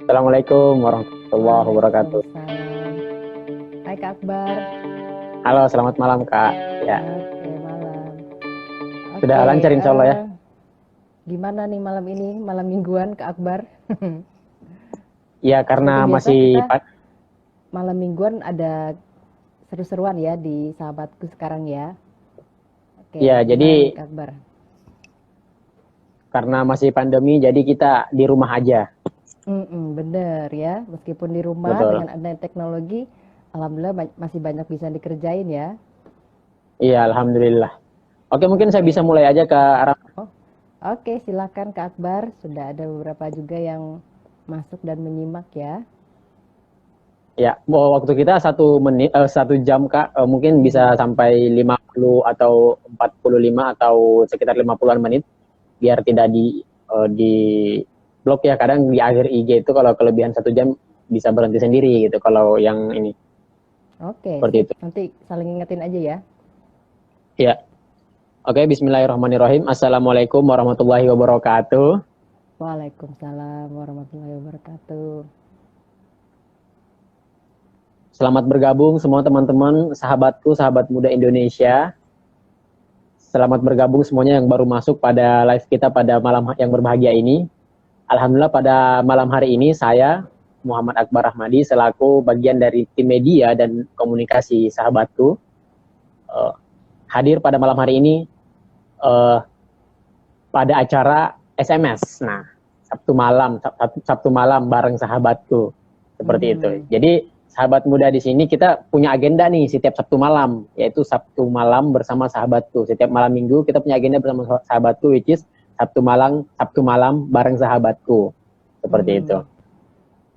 Assalamualaikum warahmatullahi wabarakatuh. Waalaikumsalam. Hai Kak Akbar. Halo, selamat malam Kak. Ya, Oke, malam. sudah Oke, lancar insya Allah ya. gimana nih malam ini, malam mingguan Kak Akbar? Ya, Seperti karena biasa masih kita malam mingguan ada seru-seruan ya di sahabatku sekarang ya. Oke, ya gimana nih jadi Kak Akbar? karena masih pandemi, jadi kita di rumah aja. Bener ya, meskipun di rumah Betul. dengan adanya teknologi, alhamdulillah masih banyak bisa dikerjain ya. Iya, alhamdulillah. Oke, mungkin saya bisa Oke. mulai aja ke arah. Oh, oke, silakan Kak Akbar. Sudah ada beberapa juga yang masuk dan menyimak ya. Ya, waktu kita 1 menit, 1 jam Kak. Mungkin bisa Mhm. sampai 50 atau 45 atau sekitar 50-an menit, biar tidak di blok ya. Kadang di akhir IG itu kalau kelebihan 1 jam bisa berhenti sendiri gitu. Kalau yang ini Oke, seperti sip. itu. Nanti saling ingetin aja ya. Ya. Oke, bismillahirrahmanirrahim. Assalamualaikum warahmatullahi wabarakatuh. Waalaikumsalam warahmatullahi wabarakatuh. Selamat bergabung semua teman-teman, sahabatku, sahabat muda Indonesia. Selamat bergabung semuanya yang baru masuk pada live kita pada malam yang berbahagia ini. Alhamdulillah pada malam hari ini saya, Muhammad Akbar Rahmadi, selaku bagian dari tim media dan komunikasi sahabatku, eh, hadir pada malam hari ini eh, pada acara SMS. Nah, Sabtu malam bareng sahabatku seperti itu. Mhm. Jadi sahabat muda di sini kita punya agenda nih setiap Sabtu malam, yaitu Sabtu malam bersama sahabatku. Setiap malam Minggu kita punya agenda bersama sahabatku, which is Sabtu malam bareng sahabatku seperti itu. Mhm.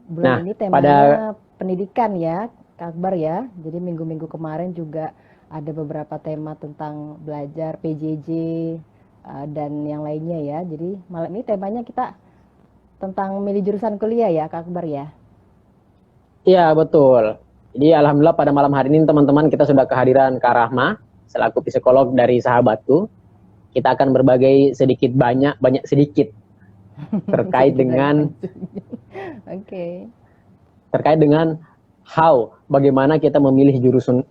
Bulan Nah, ini pada temanya pendidikan ya, Kak Akbar ya. Jadi minggu-minggu kemarin juga ada beberapa tema tentang belajar PJJ dan yang lainnya ya. Jadi malam ini temanya kita tentang milih jurusan kuliah ya, Kak Akbar ya. iya betul. Jadi alhamdulillah pada malam hari ini teman-teman kita sudah kehadiran Kak Rahma selaku psikolog dari sahabatku. Kita akan berbagai sedikit banyak sedikit terkait Sedikit banyak dengan maksudnya. Oke. terkait dengan bagaimana kita memilih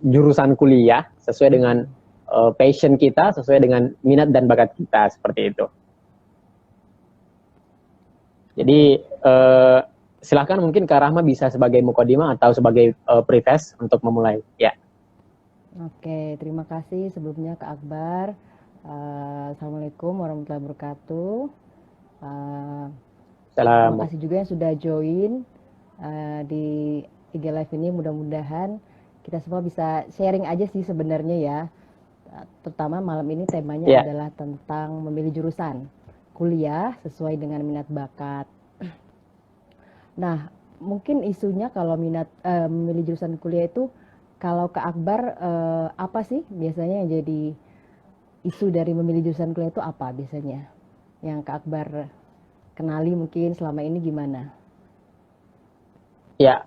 jurusan kuliah sesuai dengan passion kita, sesuai dengan minat dan bakat kita seperti itu. Jadi Oke. silahkan mungkin Kak Rahma bisa sebagai mukadimah atau sebagai preface untuk memulai. Ya. Oke, terima kasih sebelumnya Kak Akbar. Assalamualaikum warahmatullahi wabarakatuh. Terima Salam. kasih juga yang sudah join di IG Live ini. Mudah-mudahan kita semua bisa sharing aja sih sebenarnya ya. Terutama malam ini temanya Ya. adalah tentang memilih jurusan kuliah sesuai dengan minat bakat. Nah, mungkin isunya kalau memilih jurusan kuliah itu, kalau Kak Akbar apa sih biasanya yang jadi isu dari memilih jurusan kuliah itu apa biasanya? Yang Kak Akbar kenali mungkin selama ini gimana? Ya,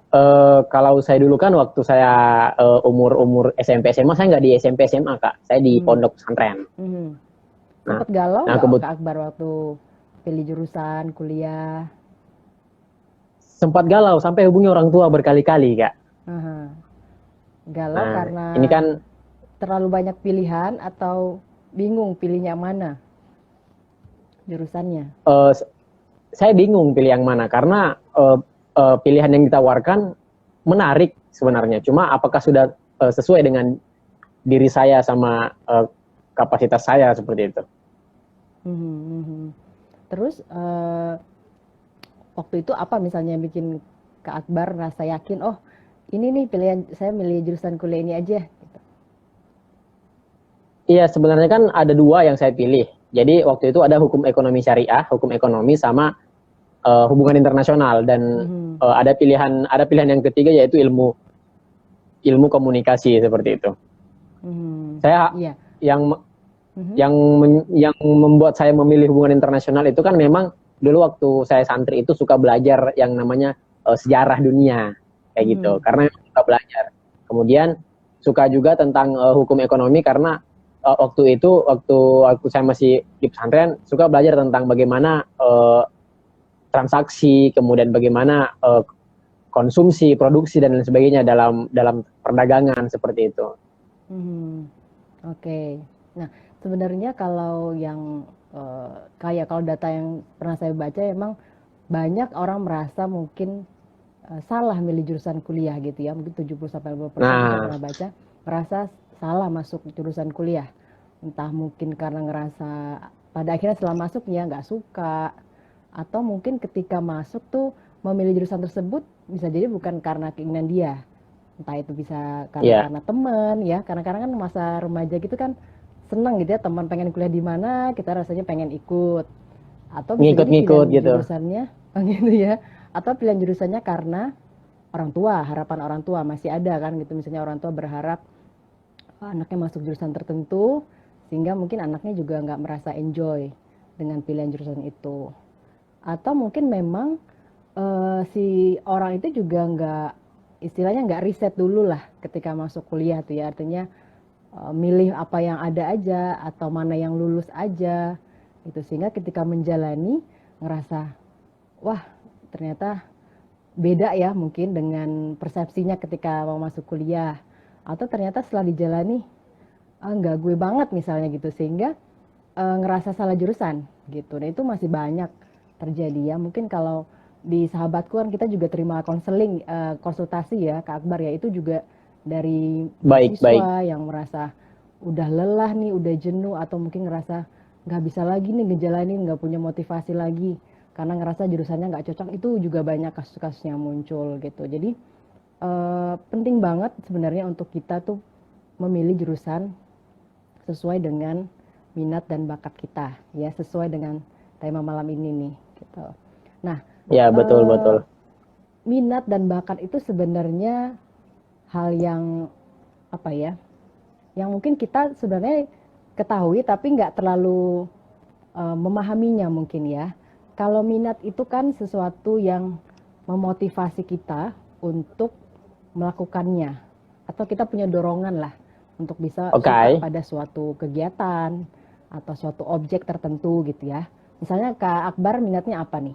kalau saya dulu kan waktu saya umur SMP SMA, saya nggak di SMP SMA Kak, saya di Hmm. pondok pesantren. Nah, Sempet galau nah nggak Kak Akbar waktu pilih jurusan kuliah? sempat galau sampai hubungi orang tua berkali-kali Kak. Aha. Galau Nah, ini karena kan terlalu banyak pilihan atau bingung pilihnya mana jurusannya? uh, saya bingung pilih yang mana karena pilihan yang ditawarkan menarik sebenarnya. Cuma apakah sudah sesuai dengan diri saya sama kapasitas saya seperti itu. Terus waktu itu apa misalnya yang bikin Kak Akbar rasa yakin, oh ini nih pilihan saya milih jurusan kuliah ini aja. Gitu. Iya, sebenarnya kan ada dua yang saya pilih. Jadi waktu itu ada hukum ekonomi syariah, hukum ekonomi sama hubungan internasional dan ada pilihan yang ketiga yaitu ilmu komunikasi seperti itu. Saya Iya. yang yang membuat saya memilih hubungan internasional itu kan memang dulu waktu saya santri itu suka belajar yang namanya sejarah dunia kayak gitu karena suka belajar. Kemudian suka juga tentang hukum ekonomi karena waktu saya masih di pesantren suka belajar tentang bagaimana transaksi, kemudian bagaimana konsumsi, produksi dan lain sebagainya dalam perdagangan seperti itu. Oke. Nah, sebenarnya kalau yang kayak kalau data yang pernah saya baca emang banyak orang merasa mungkin salah milih jurusan kuliah gitu ya. Mungkin 70-80% saya pernah baca merasa salah masuk jurusan kuliah. Entah mungkin karena ngerasa pada akhirnya setelah masuk ya nggak suka, atau mungkin ketika masuk tuh memilih jurusan tersebut bisa jadi bukan karena keinginan dia, entah itu bisa karena teman ya, karena kan masa remaja gitu kan seneng gitu ya, teman pengen kuliah di mana kita rasanya pengen ikut, atau bisa jadi pilihan gitu jurusannya gitu ya, atau pilihan jurusannya karena orang tua, harapan orang tua masih ada kan gitu, misalnya orang tua berharap anaknya masuk jurusan tertentu sehingga mungkin anaknya juga nggak merasa enjoy dengan pilihan jurusan itu, atau mungkin memang si orang itu juga nggak, istilahnya nggak riset dulu lah ketika masuk kuliah tuh ya, artinya milih apa yang ada aja atau mana yang lulus aja gitu, sehingga ketika menjalani ngerasa wah ternyata beda ya mungkin dengan persepsinya ketika mau masuk kuliah, atau ternyata setelah dijalani nggak gue banget misalnya gitu, sehingga ngerasa salah jurusan gitu. Nah itu masih banyak terjadi ya. Mungkin kalau di sahabatku kan kita juga terima konseling, konsultasi ya Kak Akbar ya, itu juga dari mahasiswa yang merasa udah lelah nih, udah jenuh, atau mungkin ngerasa nggak bisa lagi nih ngejalanin, nggak punya motivasi lagi karena ngerasa jurusannya nggak cocok. Itu juga banyak kasus-kasus yang muncul gitu. Jadi penting banget sebenarnya untuk kita tuh memilih jurusan sesuai dengan minat dan bakat kita ya, sesuai dengan tema malam ini nih gitu. Nah, ya betul. Minat dan bakat itu sebenarnya hal yang apa ya, yang mungkin kita sebenarnya ketahui tapi nggak terlalu memahaminya mungkin ya. Kalau minat itu kan sesuatu yang memotivasi kita untuk melakukannya, atau kita punya dorongan lah untuk bisa suka pada suatu kegiatan atau suatu objek tertentu gitu ya. Misalnya Kak Akbar minatnya apa nih?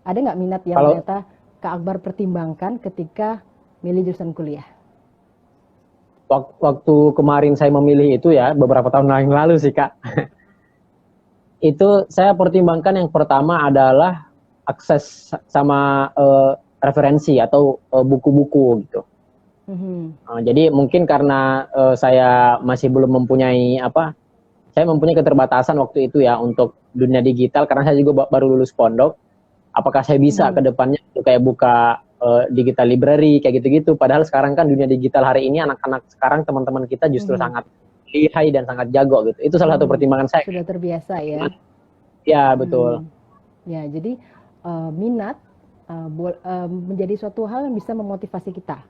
Ada nggak minat yang ternyata Kak Akbar pertimbangkan ketika milih jurusan kuliah? Waktu kemarin saya memilih itu ya, beberapa tahun yang lalu sih Kak. Itu saya pertimbangkan yang pertama adalah akses sama referensi atau buku-buku gitu. Jadi mungkin karena saya masih belum mempunyai saya mempunyai keterbatasan waktu itu ya untuk dunia digital, karena saya juga baru lulus pondok. Apakah saya bisa ke depannya kayak buka digital library kayak gitu-gitu. Padahal sekarang kan dunia digital hari ini anak-anak sekarang, teman-teman kita justru sangat lihai dan sangat jago gitu. Itu salah satu pertimbangan saya. Sudah terbiasa ya. Ya betul. Ya jadi minat menjadi suatu hal yang bisa memotivasi kita.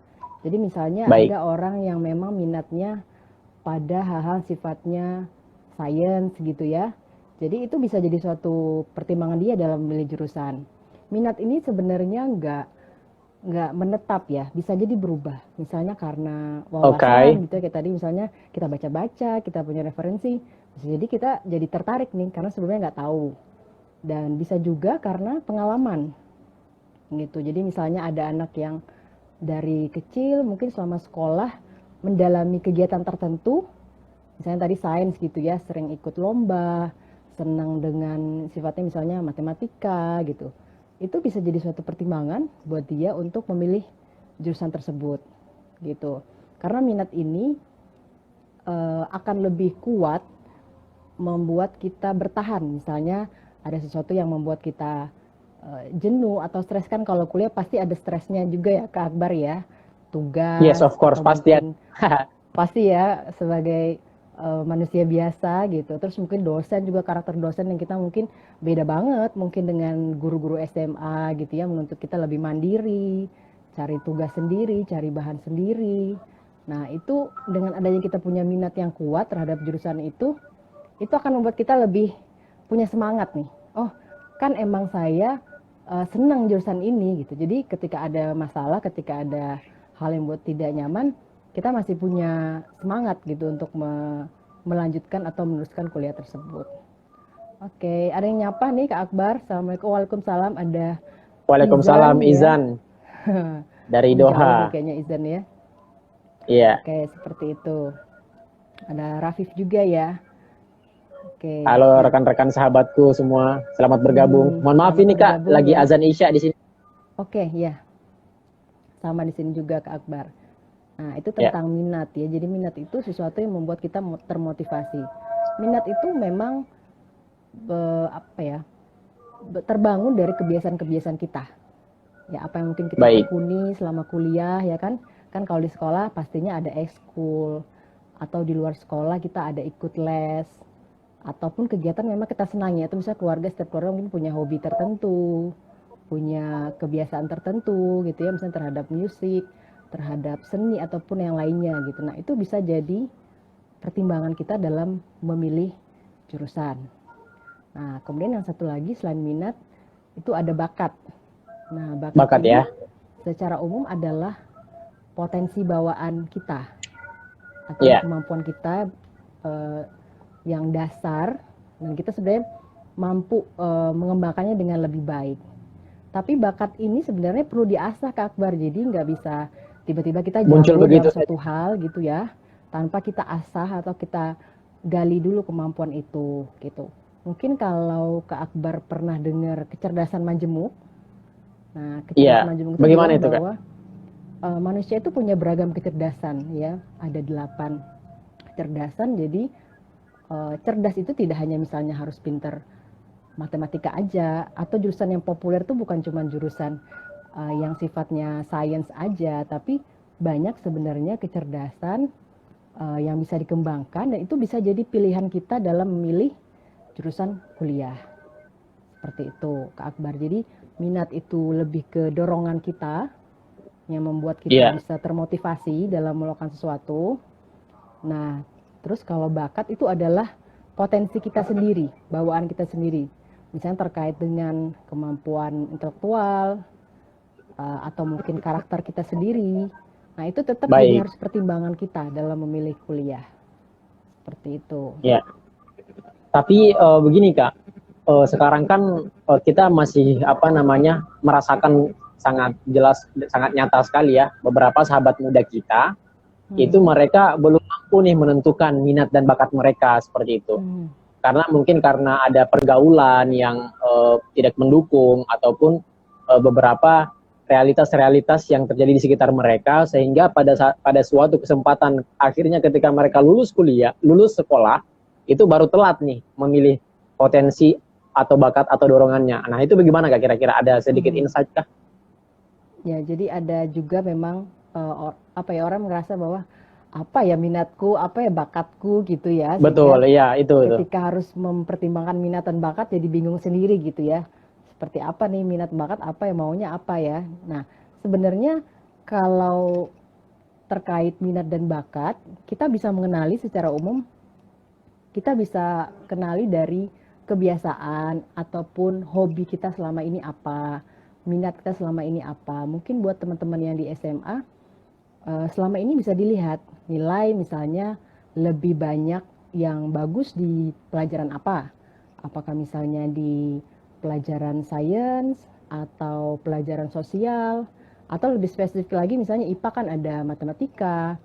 Jadi misalnya ada orang yang memang minatnya pada hal-hal sifatnya sains gitu ya. Jadi itu bisa jadi suatu pertimbangan dia dalam memilih jurusan. Minat ini sebenarnya nggak menetap ya, bisa jadi berubah. Misalnya karena wawasan gitu ya, kayak tadi misalnya kita baca-baca, kita punya referensi, bisa jadi kita jadi tertarik nih karena sebelumnya nggak tahu. Dan bisa juga karena pengalaman gitu. Jadi misalnya ada anak yang dari kecil mungkin selama sekolah mendalami kegiatan tertentu, misalnya tadi sains gitu ya, sering ikut lomba, senang dengan sifatnya misalnya matematika gitu. Itu bisa jadi suatu pertimbangan buat dia untuk memilih jurusan tersebut gitu. Karena minat ini akan lebih kuat membuat kita bertahan. Misalnya ada sesuatu yang membuat kita jenuh atau stres, kan kalau kuliah pasti ada stresnya juga ya Kak Akbar ya, tugas. Yes of course, pasti pasti ya sebagai manusia biasa gitu. Terus mungkin dosen juga, karakter dosen yang kita mungkin beda banget mungkin dengan guru-guru SMA gitu ya, menuntut kita lebih mandiri, cari tugas sendiri, cari bahan sendiri. Nah itu dengan adanya kita punya minat yang kuat terhadap jurusan itu akan membuat kita lebih punya semangat nih. Oh kan emang saya senang jurusan ini gitu. Jadi ketika ada masalah, ketika ada hal yang buat tidak nyaman, kita masih punya semangat gitu untuk melanjutkan atau meneruskan kuliah tersebut. Oke, ada yang nyapa nih Kak Akbar. Assalamualaikum. Waalaikumsalam. Ada Waalaikumsalam Izan ya. Izan dari Jauh nih Doha. kayaknya Izan ya. Iya. Oke, seperti itu. Ada Rafif juga ya. Oke, Halo nah, rekan-rekan sahabatku semua, selamat bergabung. Mohon maaf selamat ini Kak, bergabung lagi ya. azan Isya di sini. Oke, ya, sama di sini juga Kak Akbar. Nah, itu Ya, tentang minat ya. Jadi minat itu sesuatu yang membuat kita termotivasi. Minat itu memang apa ya? Terbangun dari kebiasaan-kebiasaan kita. Ya, apa yang mungkin kita baik. tekuni selama kuliah ya kan? Kan kalau di sekolah pastinya ada ekskul, atau di luar sekolah kita ada ikut les, ataupun kegiatan memang kita senangi, atau misalnya keluarga, setiap keluarga mungkin punya hobi tertentu, punya kebiasaan tertentu gitu ya, misalnya terhadap musik, terhadap seni ataupun yang lainnya gitu. Nah, itu bisa jadi pertimbangan kita dalam memilih jurusan. Nah, kemudian yang satu lagi selain minat itu ada bakat. Nah, bakat Bakat ini ya. secara umum adalah potensi bawaan kita atau Ya, kemampuan kita yang dasar, dan kita sebenarnya mampu mengembangkannya dengan lebih baik. Tapi bakat ini sebenarnya perlu diasah Kak Akbar, jadi nggak bisa tiba-tiba kita muncul jago dalam begitu saja. suatu hal gitu ya, tanpa kita asah atau kita gali dulu kemampuan itu gitu. Mungkin kalau Kak Akbar pernah dengar kecerdasan majemuk. Nah, kecerdasan Iya, majemuk itu bagaimana bilang itu Kak? bahwa manusia itu punya beragam kecerdasan ya, ada 8 kecerdasan. Jadi cerdas itu tidak hanya misalnya harus pinter matematika aja, atau jurusan yang populer tuh bukan cuma jurusan yang sifatnya sains aja, tapi banyak sebenarnya kecerdasan yang bisa dikembangkan, dan itu bisa jadi pilihan kita dalam memilih jurusan kuliah. Seperti itu Kak Akbar. Jadi minat itu lebih ke dorongan kita yang membuat kita Iya, bisa termotivasi dalam melakukan sesuatu. Nah, terus kalau bakat itu adalah potensi kita sendiri, bawaan kita sendiri. Misalnya terkait dengan kemampuan intelektual, atau mungkin karakter kita sendiri. Nah, itu tetap jadi baik. harus pertimbangan kita dalam memilih kuliah. Seperti itu. Ya. Tapi begini Kak, sekarang kan kita masih apa namanya merasakan sangat jelas, sangat nyata sekali ya, beberapa sahabat muda kita itu mereka belum mampu nih menentukan minat dan bakat mereka seperti itu. Karena mungkin karena ada pergaulan yang tidak mendukung, ataupun beberapa realitas-realitas yang terjadi di sekitar mereka, sehingga pada suatu kesempatan akhirnya ketika mereka lulus kuliah, lulus sekolah, itu baru telat nih memilih potensi atau bakat atau dorongannya. Nah, itu bagaimana Kak, kira-kira ada sedikit insight kah? Ya, jadi ada juga memang orang merasa bahwa apa ya minatku, apa ya bakatku gitu ya, Betul, sehingga iya itu. ketika harus mempertimbangkan minat dan bakat jadi bingung sendiri gitu ya. Seperti apa nih minat bakat, apa ya maunya apa ya. Nah, sebenarnya kalau terkait minat dan bakat, kita bisa mengenali secara umum, kita bisa kenali dari kebiasaan ataupun hobi kita selama ini apa, minat kita selama ini apa. Mungkin buat teman-teman yang di SMA, selama ini bisa dilihat nilai misalnya lebih banyak yang bagus di pelajaran apa. Apakah misalnya di pelajaran sains atau pelajaran sosial, atau lebih spesifik lagi misalnya IPA kan ada matematika,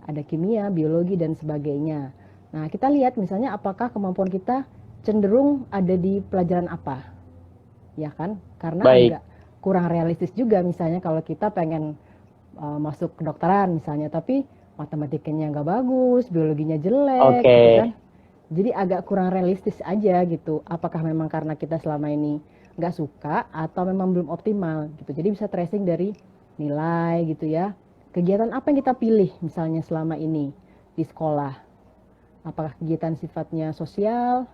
ada kimia, biologi dan sebagainya. Nah, kita lihat misalnya apakah kemampuan kita cenderung ada di pelajaran apa. Ya kan? Karena Baik. agak kurang realistis juga misalnya kalau kita pengen masuk kedokteran misalnya, tapi matematikanya nggak bagus, biologinya jelek, Oke. gitu kan. Jadi agak kurang realistis aja gitu. Apakah memang karena kita selama ini nggak suka atau memang belum optimal gitu. Jadi bisa tracing dari nilai gitu ya. Kegiatan apa yang kita pilih misalnya selama ini di sekolah. Apakah kegiatan sifatnya sosial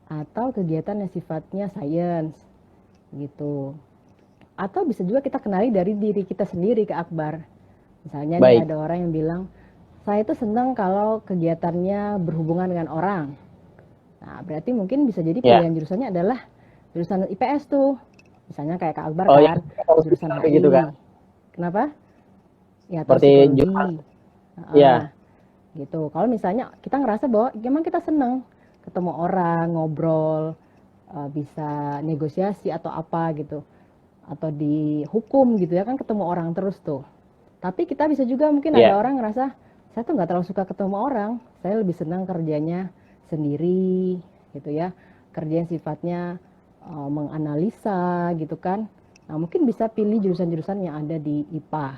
atau kegiatan yang sifatnya sains gitu. Atau bisa juga kita kenali dari diri kita sendiri Kak Akbar. Misalnya nih ada orang yang bilang, saya itu senang kalau kegiatannya berhubungan dengan orang. Nah, berarti mungkin bisa jadi pilihan jurusannya adalah jurusan IPS tuh. Misalnya kayak Kak Akbar kan, jurusan HI. Gitu, Kak. Kenapa? Ya, Seperti psikologi. Heeh, Iya, gitu. Kalau misalnya kita ngerasa bahwa emang kita seneng ketemu orang, ngobrol, bisa negosiasi atau apa gitu, atau dihukum gitu ya kan ketemu orang terus tuh. Tapi kita bisa juga mungkin ada iya, orang ngerasa saya tuh nggak terlalu suka ketemu orang, saya lebih senang kerjanya sendiri gitu ya, kerja yang sifatnya menganalisa gitu kan. Nah mungkin bisa pilih jurusan-jurusan yang ada di IPA,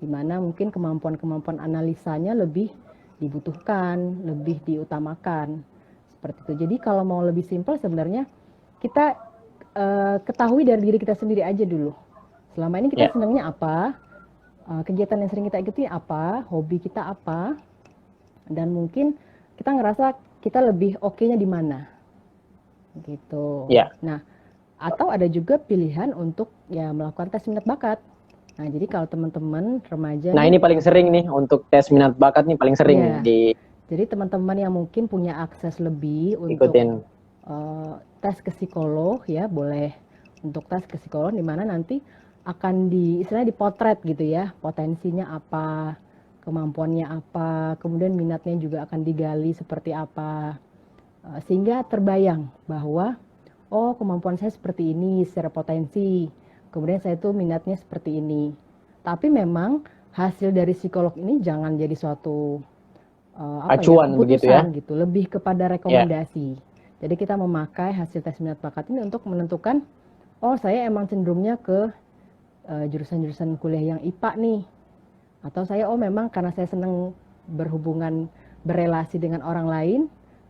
di mana mungkin kemampuan-kemampuan analisanya lebih dibutuhkan, lebih diutamakan seperti itu. Jadi kalau mau lebih simpel sebenarnya kita ketahui dari diri kita sendiri aja dulu. Selama ini kita iya. senangnya apa, kegiatan yang sering kita ikuti apa, hobi kita apa, dan mungkin kita ngerasa kita lebih oke-nya di mana, gitu. Iya. Nah, atau ada juga pilihan untuk ya melakukan tes minat bakat. Nah, jadi kalau teman-teman remaja Nah, nih, ini paling sering nih untuk tes minat bakat nih paling sering nih ya, jadi teman-teman yang mungkin punya akses lebih untuk diikutin. tes ke psikolog ya, boleh untuk tes ke psikolog di mana nanti akan istilahnya dipotret gitu ya, potensinya apa, kemampuannya apa, kemudian minatnya juga akan digali seperti apa. Sehingga terbayang bahwa oh kemampuan saya seperti ini secara potensi. Kemudian saya tuh minatnya seperti ini. Tapi memang hasil dari psikolog ini jangan jadi suatu apa ya Acuan begitu ya. keputusan gitu, lebih kepada Ya, rekomendasi. Jadi kita memakai hasil tes minat bakat ini untuk menentukan, oh saya emang cenderungnya ke jurusan-jurusan kuliah yang IPA nih, atau saya oh memang karena saya senang berhubungan berelasi dengan orang lain,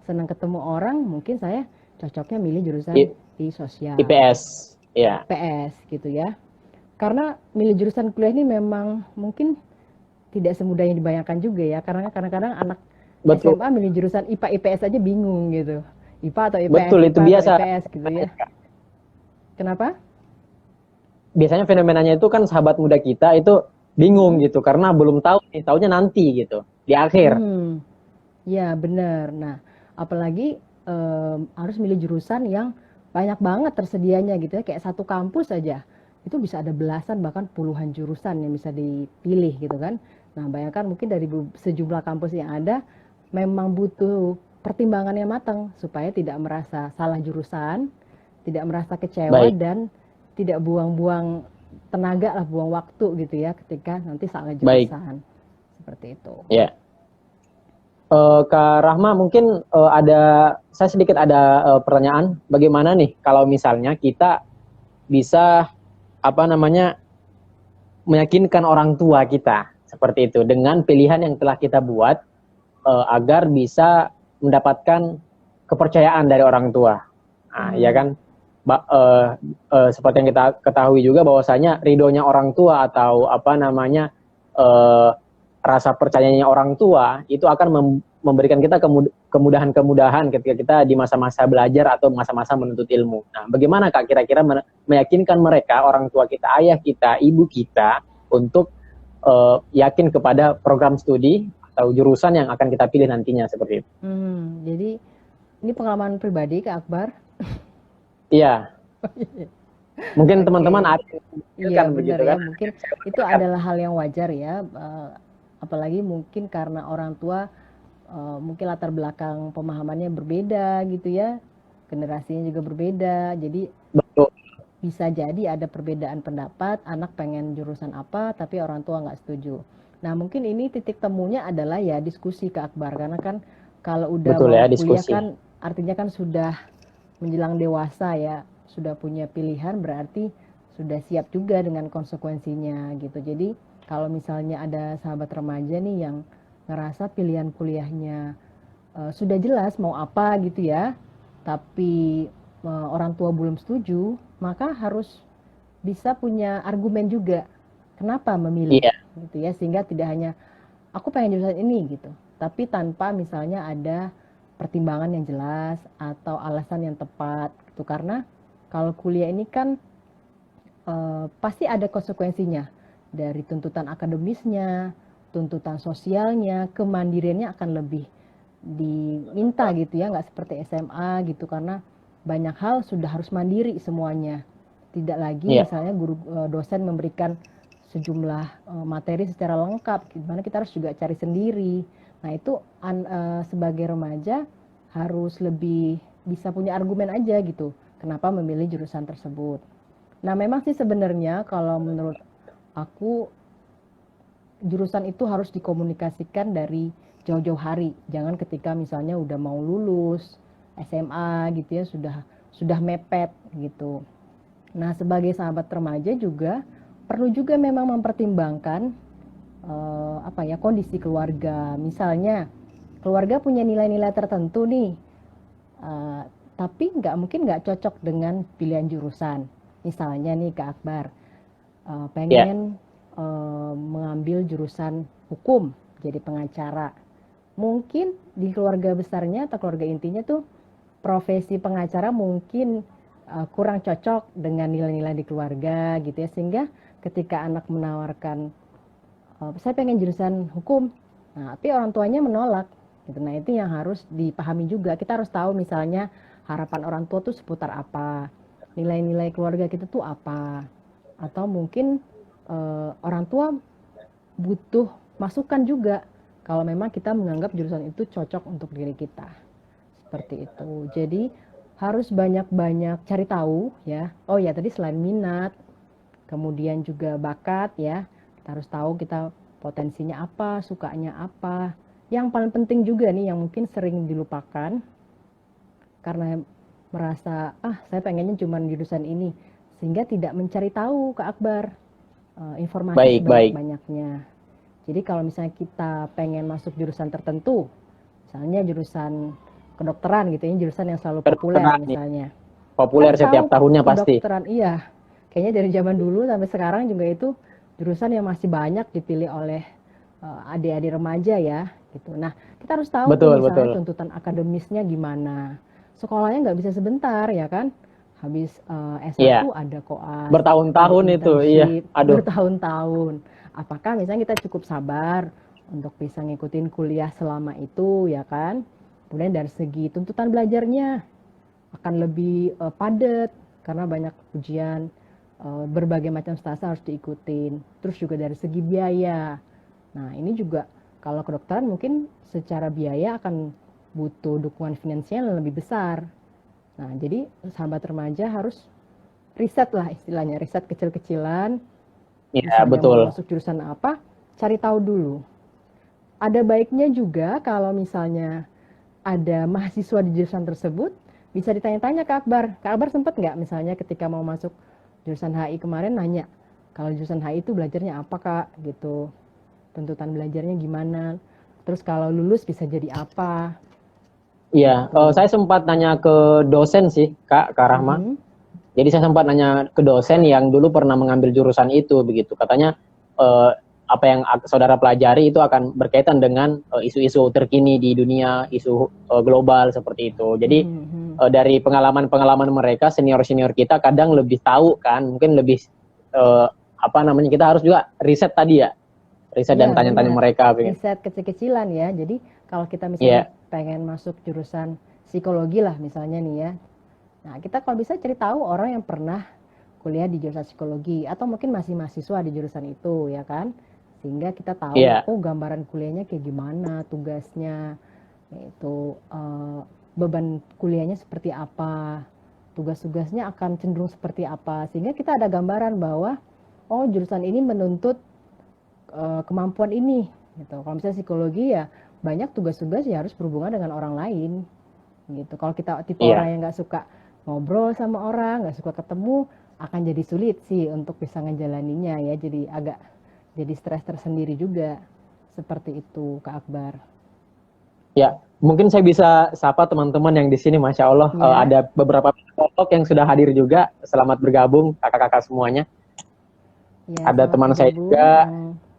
senang ketemu orang, mungkin saya cocoknya milih jurusan I- di sosial, IPS. Ya, PS gitu ya. Karena milih jurusan kuliah ini memang mungkin tidak semudah yang dibayangkan juga ya, karena kadang-kadang anak betul. SMA milih jurusan IPA IPS aja bingung gitu. IPA atau IPS, Betul itu IPA atau biasa. IPS gitu ya. Kenapa? Biasanya fenomenanya itu kan sahabat muda kita itu bingung Mm-mm. gitu karena belum tahu nih, taunya nanti gitu di akhir. Hmm, ya benar. Nah, apalagi harus milih jurusan yang banyak banget tersedianya gitu ya, kayak satu kampus saja itu bisa ada belasan bahkan puluhan jurusan yang bisa dipilih gitu kan. Nah, bayangkan mungkin dari sejumlah kampus yang ada memang butuh pertimbangan yang matang supaya tidak merasa salah jurusan, tidak merasa kecewa Baik, dan tidak buang-buang tenaga lah, buang waktu gitu ya ketika nanti salah baik. jurusan. Seperti itu. Ya. Kak Rahma mungkin ada saya sedikit ada pertanyaan. Bagaimana nih kalau misalnya kita bisa apa namanya meyakinkan orang tua kita seperti itu dengan pilihan yang telah kita buat agar bisa mendapatkan kepercayaan dari orang tua. Nah, ya Hmm. kan? Seperti yang kita ketahui juga bahwasanya ridhonya orang tua atau apa namanya eh, rasa percayanya orang tua itu akan memberikan kita kemudahan-kemudahan ketika kita di masa-masa belajar atau masa-masa menuntut ilmu. Nah, bagaimana Kak kira-kira meyakinkan mereka, orang tua kita, ayah kita, ibu kita untuk yakin kepada program studi atau jurusan yang akan kita pilih nantinya seperti itu. Jadi ini pengalaman pribadi Kak Akbar. Iya, mungkin teman-teman Oke, ada yang iya memikirkan benar begitu ya. kan. Mungkin itu adalah hal yang wajar ya. Apalagi mungkin karena orang tua mungkin latar belakang pemahamannya berbeda gitu ya. Generasinya juga berbeda. Jadi Betul, bisa jadi ada perbedaan pendapat, anak pengen jurusan apa, tapi orang tua nggak setuju. Nah, mungkin ini titik temunya adalah ya diskusi ke Akbar, karena kan kalau udah betul mau ya kuliah diskusi. kan artinya kan sudah menjelang dewasa ya, sudah punya pilihan berarti sudah siap juga dengan konsekuensinya gitu. Jadi kalau misalnya ada sahabat remaja nih yang ngerasa pilihan kuliahnya sudah jelas mau apa gitu ya, tapi orang tua belum setuju, maka harus bisa punya argumen juga kenapa memilih Iya, gitu ya, sehingga tidak hanya aku pengen jurusan ini gitu, tapi tanpa misalnya ada pertimbangan yang jelas atau alasan yang tepat gitu. Karena kalau kuliah ini kan pasti ada konsekuensinya dari tuntutan akademisnya, tuntutan sosialnya, kemandiriannya akan lebih diminta gitu ya, nggak seperti SMA gitu, karena banyak hal sudah harus mandiri semuanya. Tidak lagi iya, misalnya guru dosen memberikan sejumlah materi secara lengkap, gimana kita harus juga cari sendiri. Nah itu sebagai remaja harus lebih bisa punya argumen aja gitu, kenapa memilih jurusan tersebut. Nah memang sih sebenarnya kalau menurut aku jurusan itu harus dikomunikasikan dari jauh-jauh hari, jangan ketika misalnya udah mau lulus SMA gitu ya, sudah mepet gitu. Nah sebagai sahabat remaja juga perlu juga memang mempertimbangkan kondisi keluarga. Misalnya keluarga punya nilai-nilai tertentu nih, tapi mungkin nggak cocok dengan pilihan jurusan. Misalnya nih Kak Akbar pengen mengambil jurusan hukum, jadi pengacara. Mungkin di keluarga besarnya atau keluarga intinya tuh profesi pengacara mungkin kurang cocok dengan nilai-nilai di keluarga gitu ya, sehingga ketika anak menawarkan saya pengen jurusan hukum, nah tapi orang tuanya menolak gitu. Nah itu yang harus dipahami juga, kita harus tahu misalnya harapan orang tua tuh seputar apa, nilai-nilai keluarga kita tuh apa, atau mungkin orang tua butuh masukan juga kalau memang kita menganggap jurusan itu cocok untuk diri kita, seperti itu. Jadi harus banyak-banyak cari tahu ya. Oh ya tadi selain minat, kemudian juga bakat ya, kita harus tahu kita potensinya apa, sukanya apa. Yang paling penting juga nih yang mungkin sering dilupakan karena merasa saya pengennya cuma jurusan ini, sehingga tidak mencari tahu Kak Akbar informasi sebanyak-banyaknya. Jadi kalau misalnya kita pengen masuk jurusan tertentu, misalnya jurusan kedokteran gitu ya, jurusan yang selalu populer misalnya. Populer setiap tahunnya pasti. Kedokteran, iya. Kayaknya dari zaman dulu sampai sekarang juga itu jurusan yang masih banyak dipilih oleh adik-adik remaja ya, gitu. Nah, kita harus tahu misalnya tuntutan akademisnya gimana. Sekolahnya nggak bisa sebentar ya kan? Habis S1 ada koas. Bertahun-tahun itu, iya. Aduh. Bertahun-tahun. Apakah misalnya kita cukup sabar untuk bisa ngikutin kuliah selama itu ya kan? Kemudian dari segi tuntutan belajarnya akan lebih padat karena banyak ujian, berbagai macam stasa harus diikutin. Terus juga dari segi biaya. Nah ini juga kalau kedokteran mungkin secara biaya akan butuh dukungan finansial yang lebih besar. Nah, jadi sahabat remaja harus riset lah istilahnya, riset kecil-kecilan. Iya, betul. Mau masuk jurusan apa, cari tahu dulu. Ada baiknya juga kalau misalnya ada mahasiswa di jurusan tersebut, bisa ditanya-tanya ke Akbar. Kak Akbar sempat nggak misalnya ketika mau masuk jurusan HI kemarin nanya, kalau jurusan HI itu belajarnya apa Kak? Gitu. Tuntutan belajarnya gimana? Terus kalau lulus bisa jadi apa? Iya, saya sempat nanya ke dosen sih, Kak Rahma. Jadi saya sempat nanya ke dosen yang dulu pernah mengambil jurusan itu, begitu. Katanya apa yang saudara pelajari itu akan berkaitan dengan isu-isu terkini di dunia, isu global seperti itu. Jadi dari pengalaman-pengalaman mereka, senior-senior kita kadang lebih tahu kan, mungkin lebih kita harus juga riset tadi ya. Riset dan tanya-tanya mereka. Riset kecil-kecilan ya. Jadi kalau kita misalnya pengen masuk jurusan psikologi lah misalnya nih ya. Nah kita kalau bisa cari tahu orang yang pernah kuliah di jurusan psikologi. Atau mungkin masih mahasiswa di jurusan itu ya kan. Sehingga kita tahu gambaran kuliahnya kayak gimana, tugasnya. Yaitu beban kuliahnya seperti apa. Tugas-tugasnya akan cenderung seperti apa. Sehingga kita ada gambaran bahwa jurusan ini menuntut kemampuan ini gitu. Kalau misalnya psikologi ya banyak tugas-tugas ya harus berhubungan dengan orang lain gitu. Kalau kita tipe orang yang nggak suka ngobrol sama orang, nggak suka ketemu, akan jadi sulit sih untuk bisa ngejalaninya ya. Jadi agak jadi stres tersendiri juga, seperti itu Kak Akbar. Ya, mungkin saya bisa sapa teman-teman yang di sini, Masya Allah ada beberapa kelompok yang sudah hadir juga. Selamat bergabung kakak-kakak semuanya. Ya, ada teman saya juga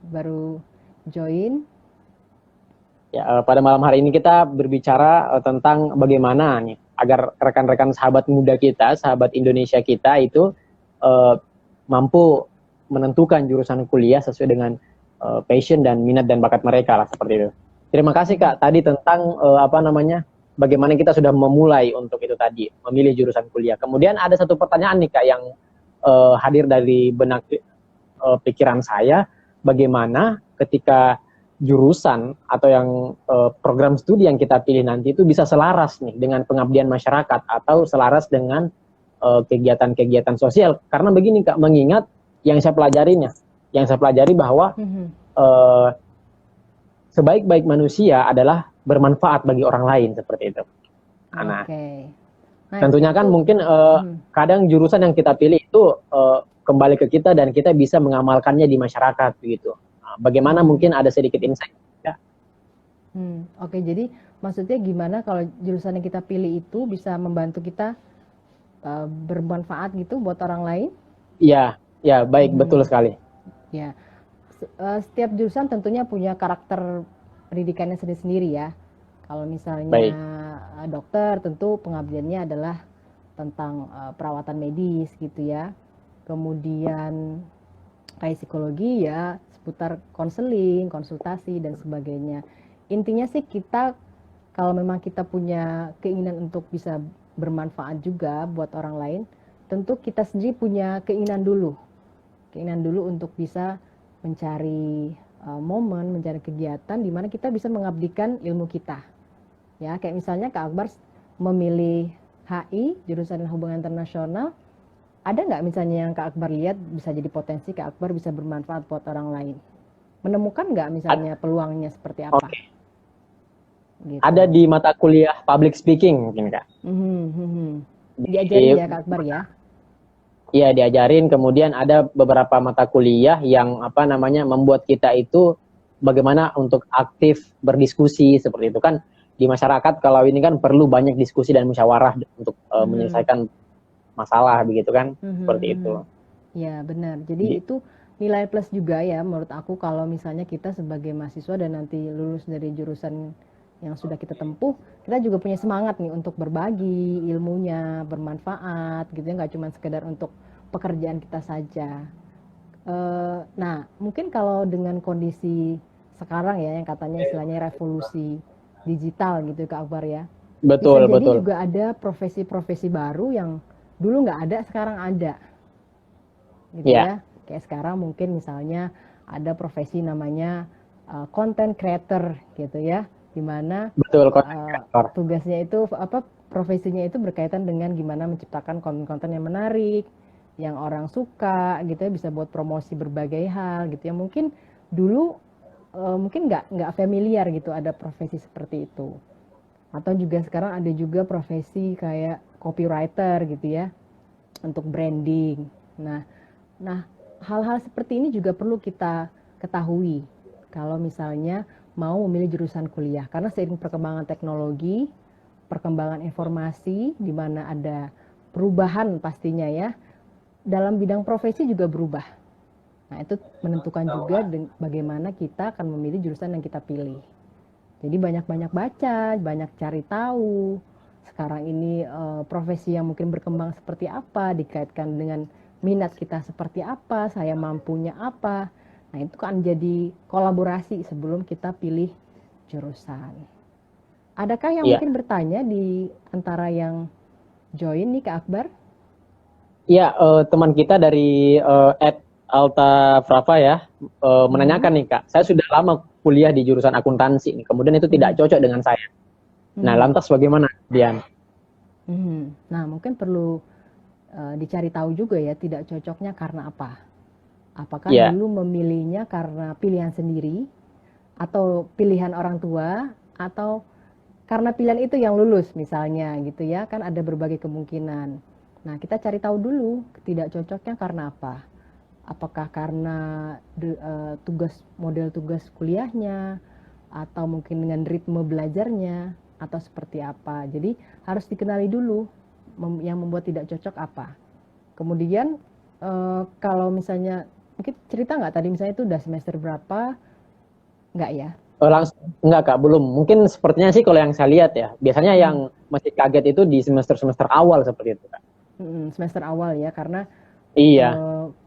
baru join. Ya, pada malam hari ini kita berbicara tentang bagaimana nih agar rekan-rekan sahabat muda kita, sahabat Indonesia kita itu mampu menentukan jurusan kuliah sesuai dengan passion dan minat dan bakat mereka lah, seperti itu. Terima kasih Kak tadi tentang bagaimana kita sudah memulai untuk itu tadi memilih jurusan kuliah. Kemudian ada satu pertanyaan nih Kak yang hadir dari benak pikiran saya bagaimana ketika jurusan atau yang program studi yang kita pilih nanti itu bisa selaras nih dengan pengabdian masyarakat atau selaras dengan kegiatan-kegiatan sosial. Karena begini Kak, mengingat yang saya pelajari bahwa eh, sebaik-baik manusia adalah bermanfaat bagi orang lain seperti itu. Nah, Nice. tentunya kan mungkin kadang jurusan yang kita pilih itu kembali ke kita dan kita bisa mengamalkannya di masyarakat begitu. Bagaimana mungkin ada sedikit insight ya? Oke, jadi maksudnya gimana kalau jurusan yang kita pilih itu bisa membantu kita bermanfaat gitu buat orang lain? Iya, ya baik, betul sekali. Ya, setiap jurusan tentunya punya karakter pendidikannya sendiri-sendiri ya. Kalau misalnya Baik. Dokter, tentu pengabdiannya adalah tentang perawatan medis gitu ya. Kemudian kayak psikologi ya seputar konseling, konsultasi dan sebagainya. Intinya sih kita kalau memang kita punya keinginan untuk bisa bermanfaat juga buat orang lain, tentu kita sendiri punya keinginan dulu untuk bisa mencari momen, mencari kegiatan di mana kita bisa mengabdikan ilmu kita. Ya, kayak misalnya Kak Akbar memilih HI, jurusan Hubungan Internasional, ada nggak misalnya yang Kak Akbar lihat bisa jadi potensi Kak Akbar bisa bermanfaat buat orang lain? Menemukan nggak misalnya peluangnya seperti apa? Gitu. Ada di mata kuliah public speaking mungkin Kak. Diajarin ya Kak Akbar ya? Iya, diajarin. Kemudian ada beberapa mata kuliah yang membuat kita itu bagaimana untuk aktif berdiskusi seperti itu kan. Di masyarakat kalau ini kan perlu banyak diskusi dan musyawarah untuk menyelesaikan masalah begitu kan, seperti itu. Ya benar, jadi itu nilai plus juga ya menurut aku kalau misalnya kita sebagai mahasiswa dan nanti lulus dari jurusan yang sudah kita tempuh, kita juga punya semangat nih untuk berbagi ilmunya, bermanfaat gitu ya, nggak cuma sekedar untuk pekerjaan kita saja. Nah mungkin kalau dengan kondisi sekarang ya yang katanya istilahnya revolusi digital gitu Kak Akbar ya, betul, bisa jadi betul. juga ada profesi-profesi baru yang dulu nggak ada, sekarang ada gitu ya. Kayak sekarang mungkin misalnya ada profesi namanya content creator gitu ya, dimana tugasnya itu profesinya itu berkaitan dengan gimana menciptakan konten-konten yang menarik, yang orang suka gitu ya, bisa buat promosi berbagai hal gitu ya. Mungkin dulu mungkin nggak familiar gitu ada profesi seperti itu. Atau juga sekarang ada juga profesi kayak copywriter gitu ya, untuk branding. Nah hal-hal seperti ini juga perlu kita ketahui kalau misalnya mau memilih jurusan kuliah. Karena seiring perkembangan teknologi, perkembangan informasi, di mana ada perubahan pastinya ya, dalam bidang profesi juga berubah. Nah itu menentukan juga bagaimana kita akan memilih jurusan yang kita pilih. Jadi banyak-banyak baca, banyak cari tahu. Sekarang ini profesi yang mungkin berkembang seperti apa, dikaitkan dengan minat kita seperti apa, saya mampunya apa. Nah itu kan jadi kolaborasi sebelum kita pilih jurusan. Adakah yang mungkin bertanya di antara yang join nih Kak Akbar? Iya, teman kita dari Alta Frava ya menanyakan nih Kak, saya sudah lama kuliah di jurusan akuntansi nih, kemudian itu tidak cocok dengan saya. Nah lantas bagaimana Dian? Nah mungkin perlu dicari tahu juga ya, tidak cocoknya karena apa? Apakah dulu memilihnya karena pilihan sendiri, atau pilihan orang tua, atau karena pilihan itu yang lulus misalnya gitu ya, kan ada berbagai kemungkinan. Nah kita cari tahu dulu tidak cocoknya karena apa? Apakah karena model tugas kuliahnya, atau mungkin dengan ritme belajarnya, atau seperti apa? Jadi harus dikenali dulu yang membuat tidak cocok apa. Kemudian kalau misalnya mungkin cerita nggak tadi misalnya itu udah semester berapa? Nggak ya? Langsung enggak Kak, belum. Mungkin sepertinya sih kalau yang saya lihat ya, biasanya yang masih kaget itu di semester-semester awal seperti itu Kak. Semester awal ya, karena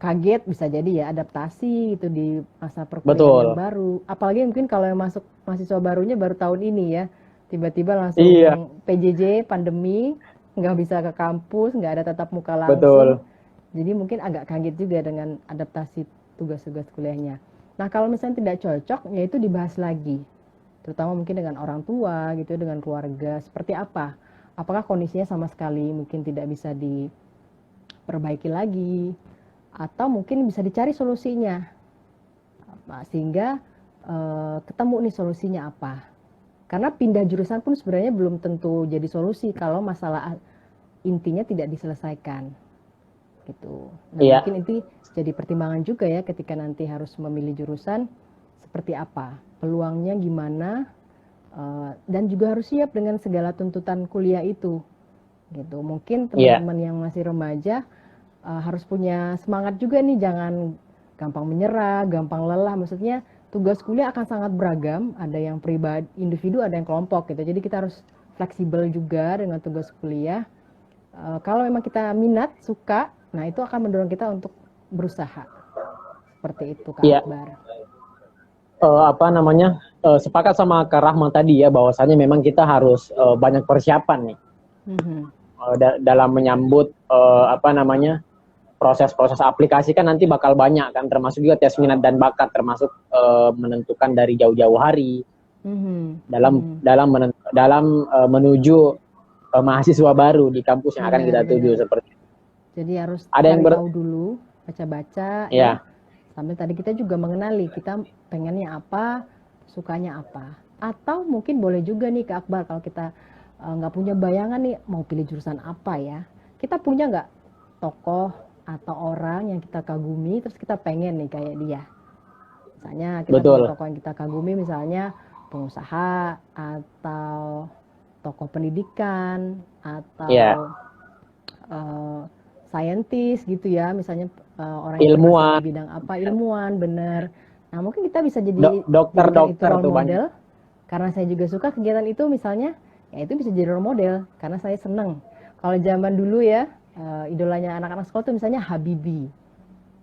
kaget bisa jadi ya, adaptasi itu di masa perkuliahan yang baru. Apalagi mungkin kalau yang masuk mahasiswa barunya baru tahun ini ya, tiba-tiba langsung PJJ, pandemi, nggak bisa ke kampus, nggak ada tatap muka langsung. Jadi mungkin agak kaget juga dengan adaptasi tugas-tugas kuliahnya. Nah, kalau misalnya tidak cocok, ya itu dibahas lagi. Terutama mungkin dengan orang tua gitu, dengan keluarga, seperti apa? Apakah kondisinya sama sekali mungkin tidak bisa diperbaiki lagi, atau mungkin bisa dicari solusinya, sehingga ketemu nih solusinya apa. Karena pindah jurusan pun sebenarnya belum tentu jadi solusi kalau masalah intinya tidak diselesaikan. Gitu. Nah, Iya, mungkin itu jadi pertimbangan juga ya ketika nanti harus memilih jurusan seperti apa, peluangnya gimana, dan juga harus siap dengan segala tuntutan kuliah itu. Gitu. Mungkin iya, teman-teman yang masih remaja harus punya semangat juga nih, jangan gampang menyerah, gampang lelah. Maksudnya tugas kuliah akan sangat beragam, ada yang pribadi, individu, ada yang kelompok gitu. Jadi kita harus fleksibel juga dengan tugas kuliah. Kalau memang kita minat, suka, nah itu akan mendorong kita untuk berusaha. Seperti itu Kak iya. Akbar. Apa namanya? Sepakat sama Kak Rahma tadi ya, bahwasanya memang kita harus banyak persiapan nih Mhm. dalam menyambut apa namanya? Proses-proses aplikasi kan nanti bakal banyak kan, termasuk juga tes minat dan bakat, termasuk menentukan dari jauh-jauh hari Mhm. dalam Mhm. menuju mahasiswa baru di kampus yang akan kita tuju Benar-benar. seperti itu. Jadi harus Ada yang cari tahu dulu, baca-baca ya. ya, Sambil tadi kita juga mengenali kita pengennya apa, sukanya apa. Atau mungkin boleh juga nih Kak Akbar, kalau kita nggak punya bayangan nih mau pilih jurusan apa ya. Kita punya nggak tokoh atau orang yang kita kagumi, terus kita pengen nih kayak dia. Misalnya kita punya betul. tokoh yang kita kagumi, misalnya pengusaha atau tokoh pendidikan Ya, atau saintis gitu ya, misalnya orang yang bergerak di ilmuwan, bidang apa, ilmuwan, bener. Nah mungkin kita bisa jadikan itu dokter role tuh banyak. model, karena saya juga suka kegiatan itu misalnya, ya itu bisa jadi role model, karena saya seneng. Kalau zaman dulu ya, idolanya anak-anak sekolah tuh misalnya Habibie,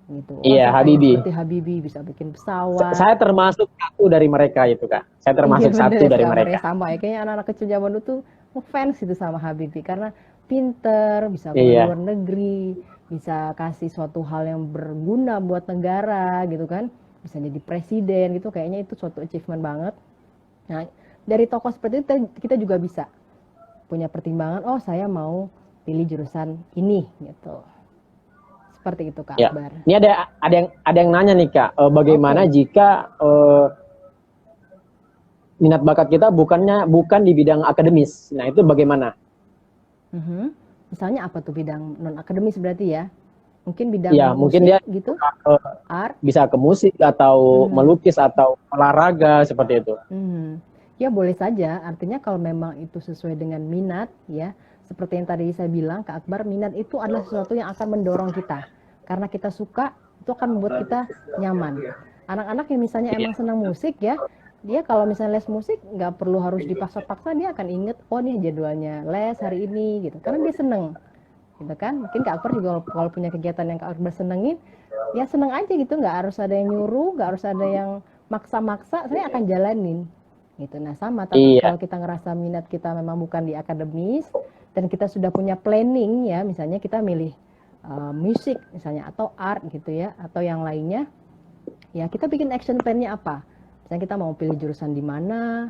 gitu. Wah Iya, saya pengen Habibie. seperti Habibie, bisa bikin pesawat. Saya termasuk satu dari mereka itu, Kak. Saya Iya termasuk bener satu ya, dari kabarnya mereka. sama ya. Kayaknya anak-anak kecil zaman dulu tuh ngefans gitu sama Habibie karena pinter, bisa ke luar Iya, negeri, bisa kasih suatu hal yang berguna buat negara gitu kan, bisa jadi presiden gitu. Kayaknya itu suatu achievement banget. Nah, dari tokoh seperti itu kita juga bisa punya pertimbangan, oh saya mau pilih jurusan ini gitu. Seperti itu Kak ya. Akbar. Ini ada yang nanya nih, Kak. Bagaimana Oke. jika minat bakat kita bukan di bidang akademis? Nah, itu bagaimana? Mhm. Misalnya apa tuh bidang non akademis berarti ya? Mungkin bidang Ya, mungkin musik dia gitu, eh, art. bisa ke musik atau Mhm. melukis atau olahraga seperti itu. Mhm. Ya boleh saja, artinya kalau memang itu sesuai dengan minat ya, seperti yang tadi saya bilang Kak Akbar, minat itu adalah sesuatu yang akan mendorong kita. Karena kita suka, itu akan membuat kita nyaman. Anak-anak yang misalnya emang senang musik ya, dia kalau misalnya les musik nggak perlu harus dipaksa-paksa, dia akan inget, oh nih jadwalnya les hari ini gitu. Karena dia seneng gitu kan. Mungkin Kak Akbar juga kalau punya kegiatan yang Kak Akbar senengin, ya seneng aja gitu, nggak harus ada yang nyuruh, nggak harus ada yang maksa-maksa, saya akan jalanin gitu. Nah sama, tapi Iya, kalau kita ngerasa minat kita memang bukan di akademis dan kita sudah punya planning ya, misalnya kita milih musik misalnya atau art gitu ya, atau yang lainnya, ya kita bikin action plan-nya apa. Misalnya kita mau pilih jurusan di mana,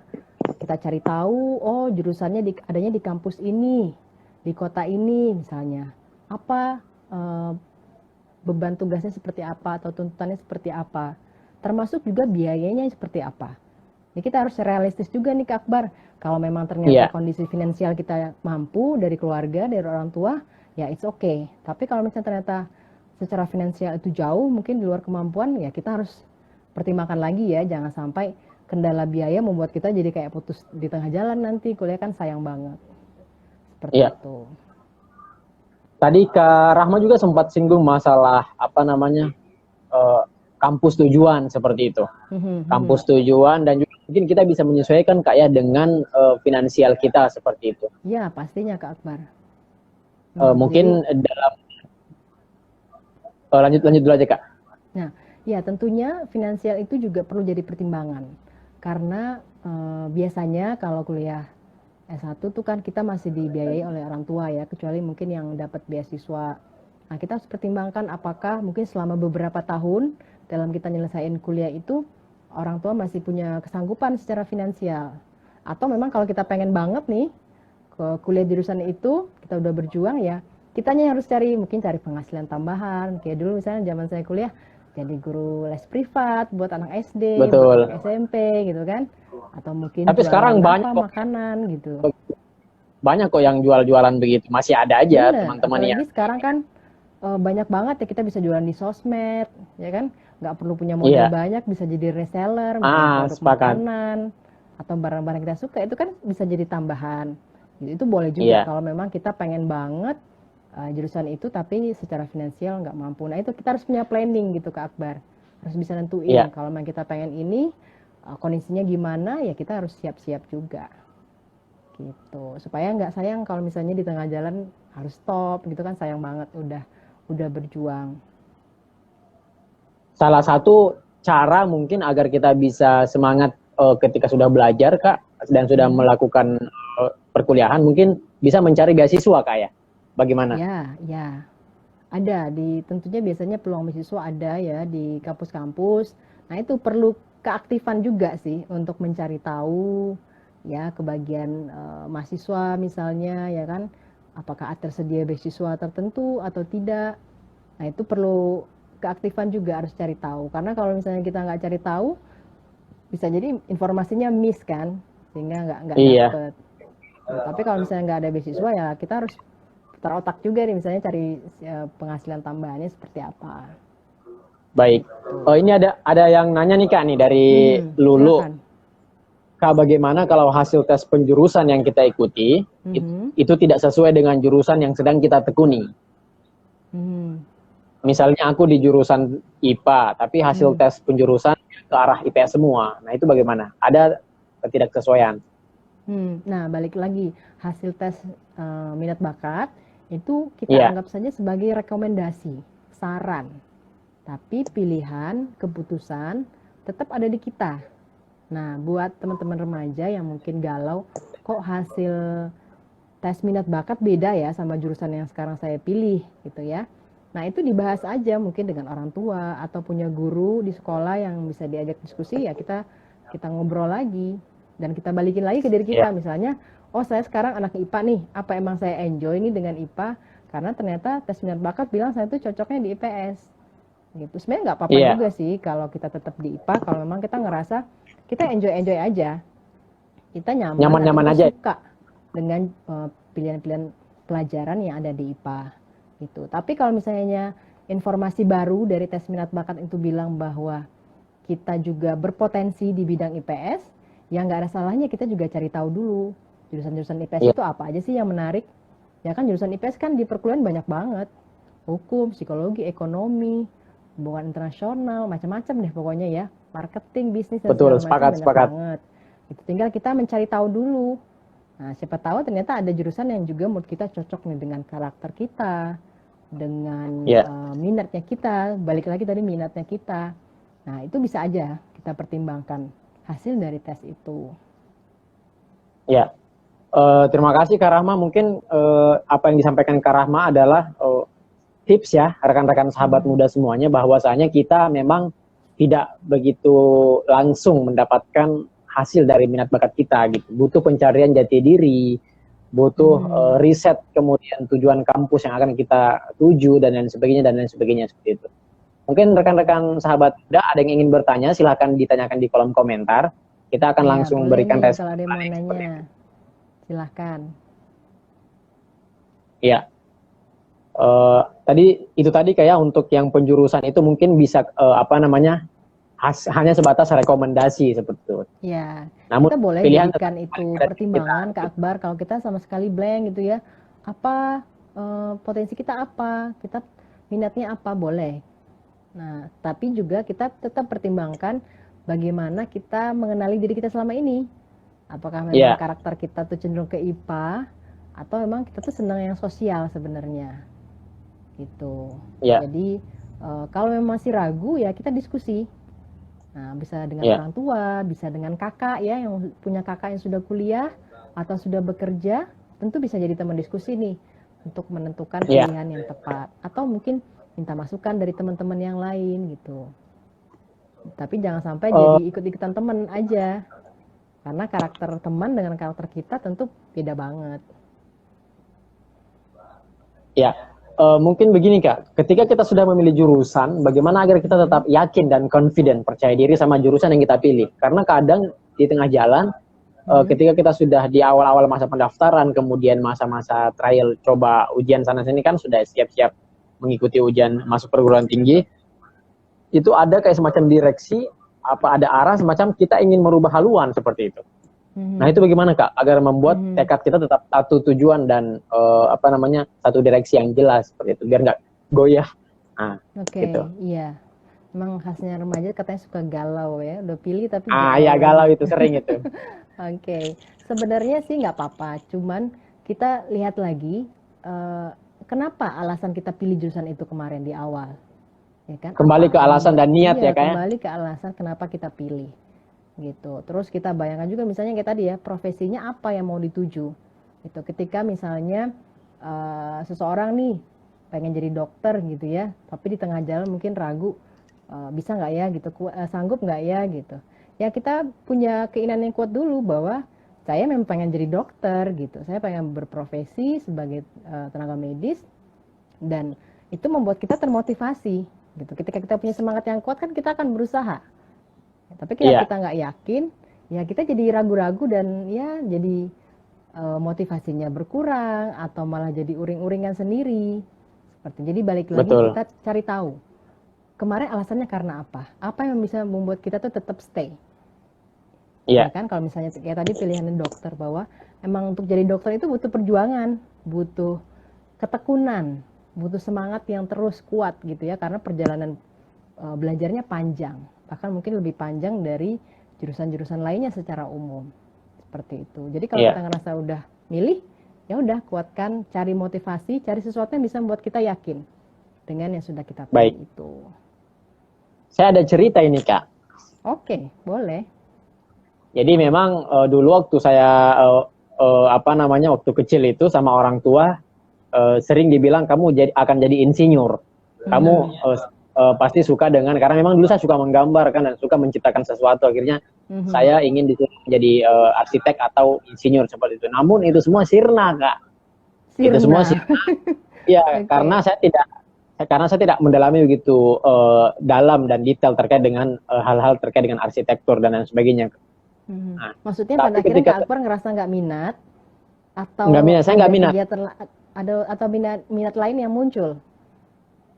kita cari tahu, oh jurusannya adanya di kampus ini, di kota ini misalnya. Apa beban tugasnya seperti apa atau tuntutannya seperti apa. Termasuk juga biayanya seperti apa. Jadi kita harus realistis juga nih Kak Akbar. Kalau memang ternyata iya, kondisi finansial kita mampu dari keluarga, dari orang tua, ya it's okay. Tapi kalau misalnya ternyata secara finansial itu jauh, mungkin di luar kemampuan, ya kita harus pertimbangkan lagi ya. Jangan sampai kendala biaya membuat kita jadi kayak putus di tengah jalan nanti. Kuliah kan sayang banget. Seperti iya. itu. Tadi Kak Rahma juga sempat singgung masalah apa namanya eh, kampus tujuan seperti itu. Kampus tujuan dan juga mungkin kita bisa menyesuaikan Kak ya dengan finansial kita seperti itu. Ya pastinya Kak Akbar. Jadi Mungkin dalam lanjut lanjut dulu aja Kak. nah, ya tentunya finansial itu juga perlu jadi pertimbangan. Karena biasanya kalau kuliah S1 tuh kan kita masih dibiayai oleh orang tua ya, kecuali mungkin yang dapat beasiswa. Nah, kita harus pertimbangkan apakah mungkin selama beberapa tahun dalam kita nyelesain kuliah itu orang tua masih punya kesanggupan secara finansial. Atau memang kalau kita pengen banget nih ke kuliah jurusan itu, kita udah berjuang ya, kitanya yang harus mungkin cari penghasilan tambahan. Kayak dulu misalnya zaman saya kuliah, jadi guru les privat buat anak SD, buat Betul. anak SMP gitu kan. Atau mungkin Tapi sekarang jualan banyak apa, kok, makanan gitu. yang jual-jualan begitu. Masih ada aja Bener, teman-teman yang apalagi sekarang kan banyak banget ya kita bisa jualan di sosmed, ya kan? Nggak perlu punya modal iya. banyak, bisa jadi reseller, misalnya produk Sepakat. makanan atau barang-barang kita suka itu kan bisa jadi tambahan. Gitu. Itu boleh juga Iya. kalau memang kita pengen banget jurusan itu tapi secara finansial nggak mampu. Nah itu kita harus punya planning gitu Kak Akbar. Harus bisa nentuin Iya. kalau memang kita pengen ini kondisinya gimana ya kita harus siap-siap juga gitu supaya nggak sayang kalau misalnya di tengah jalan harus stop gitu kan sayang banget udah berjuang. Salah satu cara mungkin agar kita bisa semangat ketika sudah belajar Kak dan sudah melakukan perkuliahan mungkin bisa mencari beasiswa Kak ya. Bagaimana? Ya, ada tentunya biasanya peluang beasiswa ada ya di kampus-kampus. Nah itu perlu keaktifan juga sih untuk mencari tahu ya ke bagian mahasiswa misalnya ya kan apakah tersedia beasiswa tertentu atau tidak. Nah itu perlu keaktifan juga harus cari tahu karena kalau misalnya kita nggak cari tahu bisa jadi informasinya miss kan sehingga nggak Iya. dapet. Nah, tapi kalau misalnya nggak ada beasiswa ya kita harus putar otak juga nih misalnya cari penghasilan tambahannya seperti apa. Baik. Ini ada yang nanya nih Kak nih dari Lulu. Silakan. Kak, bagaimana kalau hasil tes penjurusan yang kita ikuti itu tidak sesuai dengan jurusan yang sedang kita tekuni? Misalnya aku di jurusan IPA, tapi hasil tes penjurusan ke arah IPS semua. Nah, itu bagaimana? Ada ketidaksesuaian? Nah, balik lagi. Hasil tes minat bakat, itu kita anggap saja sebagai rekomendasi, saran. Tapi pilihan, keputusan, tetap ada di kita. Nah, buat teman-teman remaja yang mungkin galau, kok hasil tes minat bakat beda ya sama jurusan yang sekarang saya pilih, gitu ya. Nah itu dibahas aja mungkin dengan orang tua atau punya guru di sekolah yang bisa diajak diskusi ya kita ngobrol lagi dan kita balikin lagi ke diri kita misalnya oh saya sekarang anak IPA nih apa emang saya enjoy nih dengan IPA karena ternyata tes minat bakat bilang saya tuh cocoknya di IPS gitu sebenarnya nggak apa-apa juga sih kalau kita tetap di IPA kalau memang kita ngerasa kita enjoy aja kita nyaman aja suka dengan pilihan-pilihan pelajaran yang ada di IPA gitu. Tapi kalau misalnya informasi baru dari tes minat bakat itu bilang bahwa kita juga berpotensi di bidang IPS, ya nggak ada salahnya kita juga cari tahu dulu jurusan-jurusan IPS itu apa aja sih yang menarik. Ya kan jurusan IPS kan di perkuliahan banyak banget, hukum, psikologi, ekonomi, hubungan internasional, macam-macam deh pokoknya ya, marketing, bisnis dan segala macam banyak banget. Itu tinggal kita mencari tahu dulu. Nah, siapa tahu ternyata ada jurusan yang juga menurut kita cocok nih dengan karakter kita, dengan minatnya kita, balik lagi tadi minatnya kita. Nah, itu bisa aja kita pertimbangkan hasil dari tes itu. Ya, terima kasih Kak Rahma. Mungkin apa yang disampaikan Kak Rahma adalah tips ya, rekan-rekan sahabat muda semuanya, bahwasanya kita memang tidak begitu langsung mendapatkan hasil dari minat bakat kita gitu. Butuh pencarian jati diri, butuh riset kemudian tujuan kampus yang akan kita tuju dan lain sebagainya seperti itu. Mungkin rekan-rekan sahabat muda ada yang ingin bertanya, silahkan ditanyakan di kolom komentar. Kita akan langsung berikan respon. Kalau ada yang mau nanya, silahkan. Iya. Tadi kayak untuk yang penjurusan itu mungkin bisa hanya sebatas rekomendasi seperti itu. Ya, namun kita boleh jadikan itu pertimbangan Kak Akbar kalau kita sama sekali blank gitu ya. Apa potensi kita apa? Kita minatnya apa? Boleh. Nah, tapi juga kita tetap pertimbangkan bagaimana kita mengenali diri kita selama ini. Apakah memang karakter kita tuh cenderung ke IPA atau memang kita tuh senang yang sosial sebenarnya. Gitu. Jadi kalau memang masih ragu ya kita diskusi. Nah, bisa dengan orang tua, bisa dengan kakak ya yang punya kakak yang sudah kuliah atau sudah bekerja, tentu bisa jadi teman diskusi nih untuk menentukan pilihan yang tepat. Atau mungkin minta masukan dari teman-teman yang lain gitu. Tapi jangan sampai jadi ikut-ikutan teman aja. Karena karakter teman dengan karakter kita tentu beda banget. Ya, mungkin begini Kak, ketika kita sudah memilih jurusan, bagaimana agar kita tetap yakin dan confident, percaya diri sama jurusan yang kita pilih? Karena kadang di tengah jalan, ketika kita sudah di awal-awal masa pendaftaran, kemudian masa-masa trial, coba ujian sana-sini kan sudah siap-siap mengikuti ujian masuk perguruan tinggi, itu ada kayak semacam direksi, apa ada arah semacam kita ingin merubah haluan seperti itu. Nah itu bagaimana Kak agar membuat tekad kita tetap satu tujuan dan apa namanya satu direksi yang jelas seperti itu biar nggak goyah. Nah, Oke, gitu. iya. Emang khasnya remaja katanya suka galau ya. Udah pilih tapi Ya galau galau lagi. itu sering itu. Oke, sebenarnya sih nggak apa-apa. Cuman kita lihat lagi eh, kenapa alasan kita pilih jurusan itu kemarin di awal, ya kan? Kembali Apa ke yang alasan membuat dan niat ya iya Kak ya. kembali ke alasan kenapa kita pilih gitu. Terus kita bayangkan juga misalnya kayak tadi ya, profesinya apa yang mau dituju. Itu ketika misalnya seseorang nih pengen jadi dokter gitu ya, tapi di tengah jalan mungkin ragu bisa nggak ya gitu, sanggup nggak ya gitu. Ya kita punya keinginan yang kuat dulu bahwa saya memang pengen jadi dokter gitu. Saya pengen berprofesi sebagai tenaga medis dan itu membuat kita termotivasi gitu. Ketika kita punya semangat yang kuat kan kita akan berusaha. Tapi kalau Iya, kita nggak yakin, ya kita jadi ragu-ragu dan ya jadi motivasinya berkurang atau malah jadi uring-uringan sendiri. Seperti jadi balik lagi betul. kita cari tahu kemarin alasannya karena apa? Apa yang bisa membuat kita tuh tetap stay? Ya Iya, kan kalau misalnya kayak tadi pilihannya dokter bahwa emang untuk jadi dokter itu butuh perjuangan, butuh ketekunan, butuh semangat yang terus kuat gitu ya karena perjalanan belajarnya panjang, bahkan mungkin lebih panjang dari jurusan-jurusan lainnya secara umum. Seperti itu. Jadi kalau kita iya, ngerasa udah milih, ya udah kuatkan, cari motivasi, cari sesuatu yang bisa membuat kita yakin dengan yang sudah kita baik. pilih itu. Saya ada cerita ini Kak. Oke, boleh. Jadi memang dulu waktu saya apa namanya waktu kecil itu sama orang tua sering dibilang kamu akan jadi insinyur. Kamu pasti suka dengan karena memang dulu saya suka menggambar kan dan suka menciptakan sesuatu. Akhirnya saya ingin disuruh menjadi arsitek atau insinyur seperti itu. Namun itu semua sirna Kak. Itu semua Sirna. sirna. Ya Oke. karena saya tidak mendalami begitu dalam dan detail terkait dengan hal-hal terkait dengan arsitektur dan lain sebagainya. Nah, Maksudnya pada tapi akhirnya ketika Kak Akbar ngerasa nggak minat nggak atau minat, saya ada nggak minat. kegiatan ada atau minat lain yang muncul?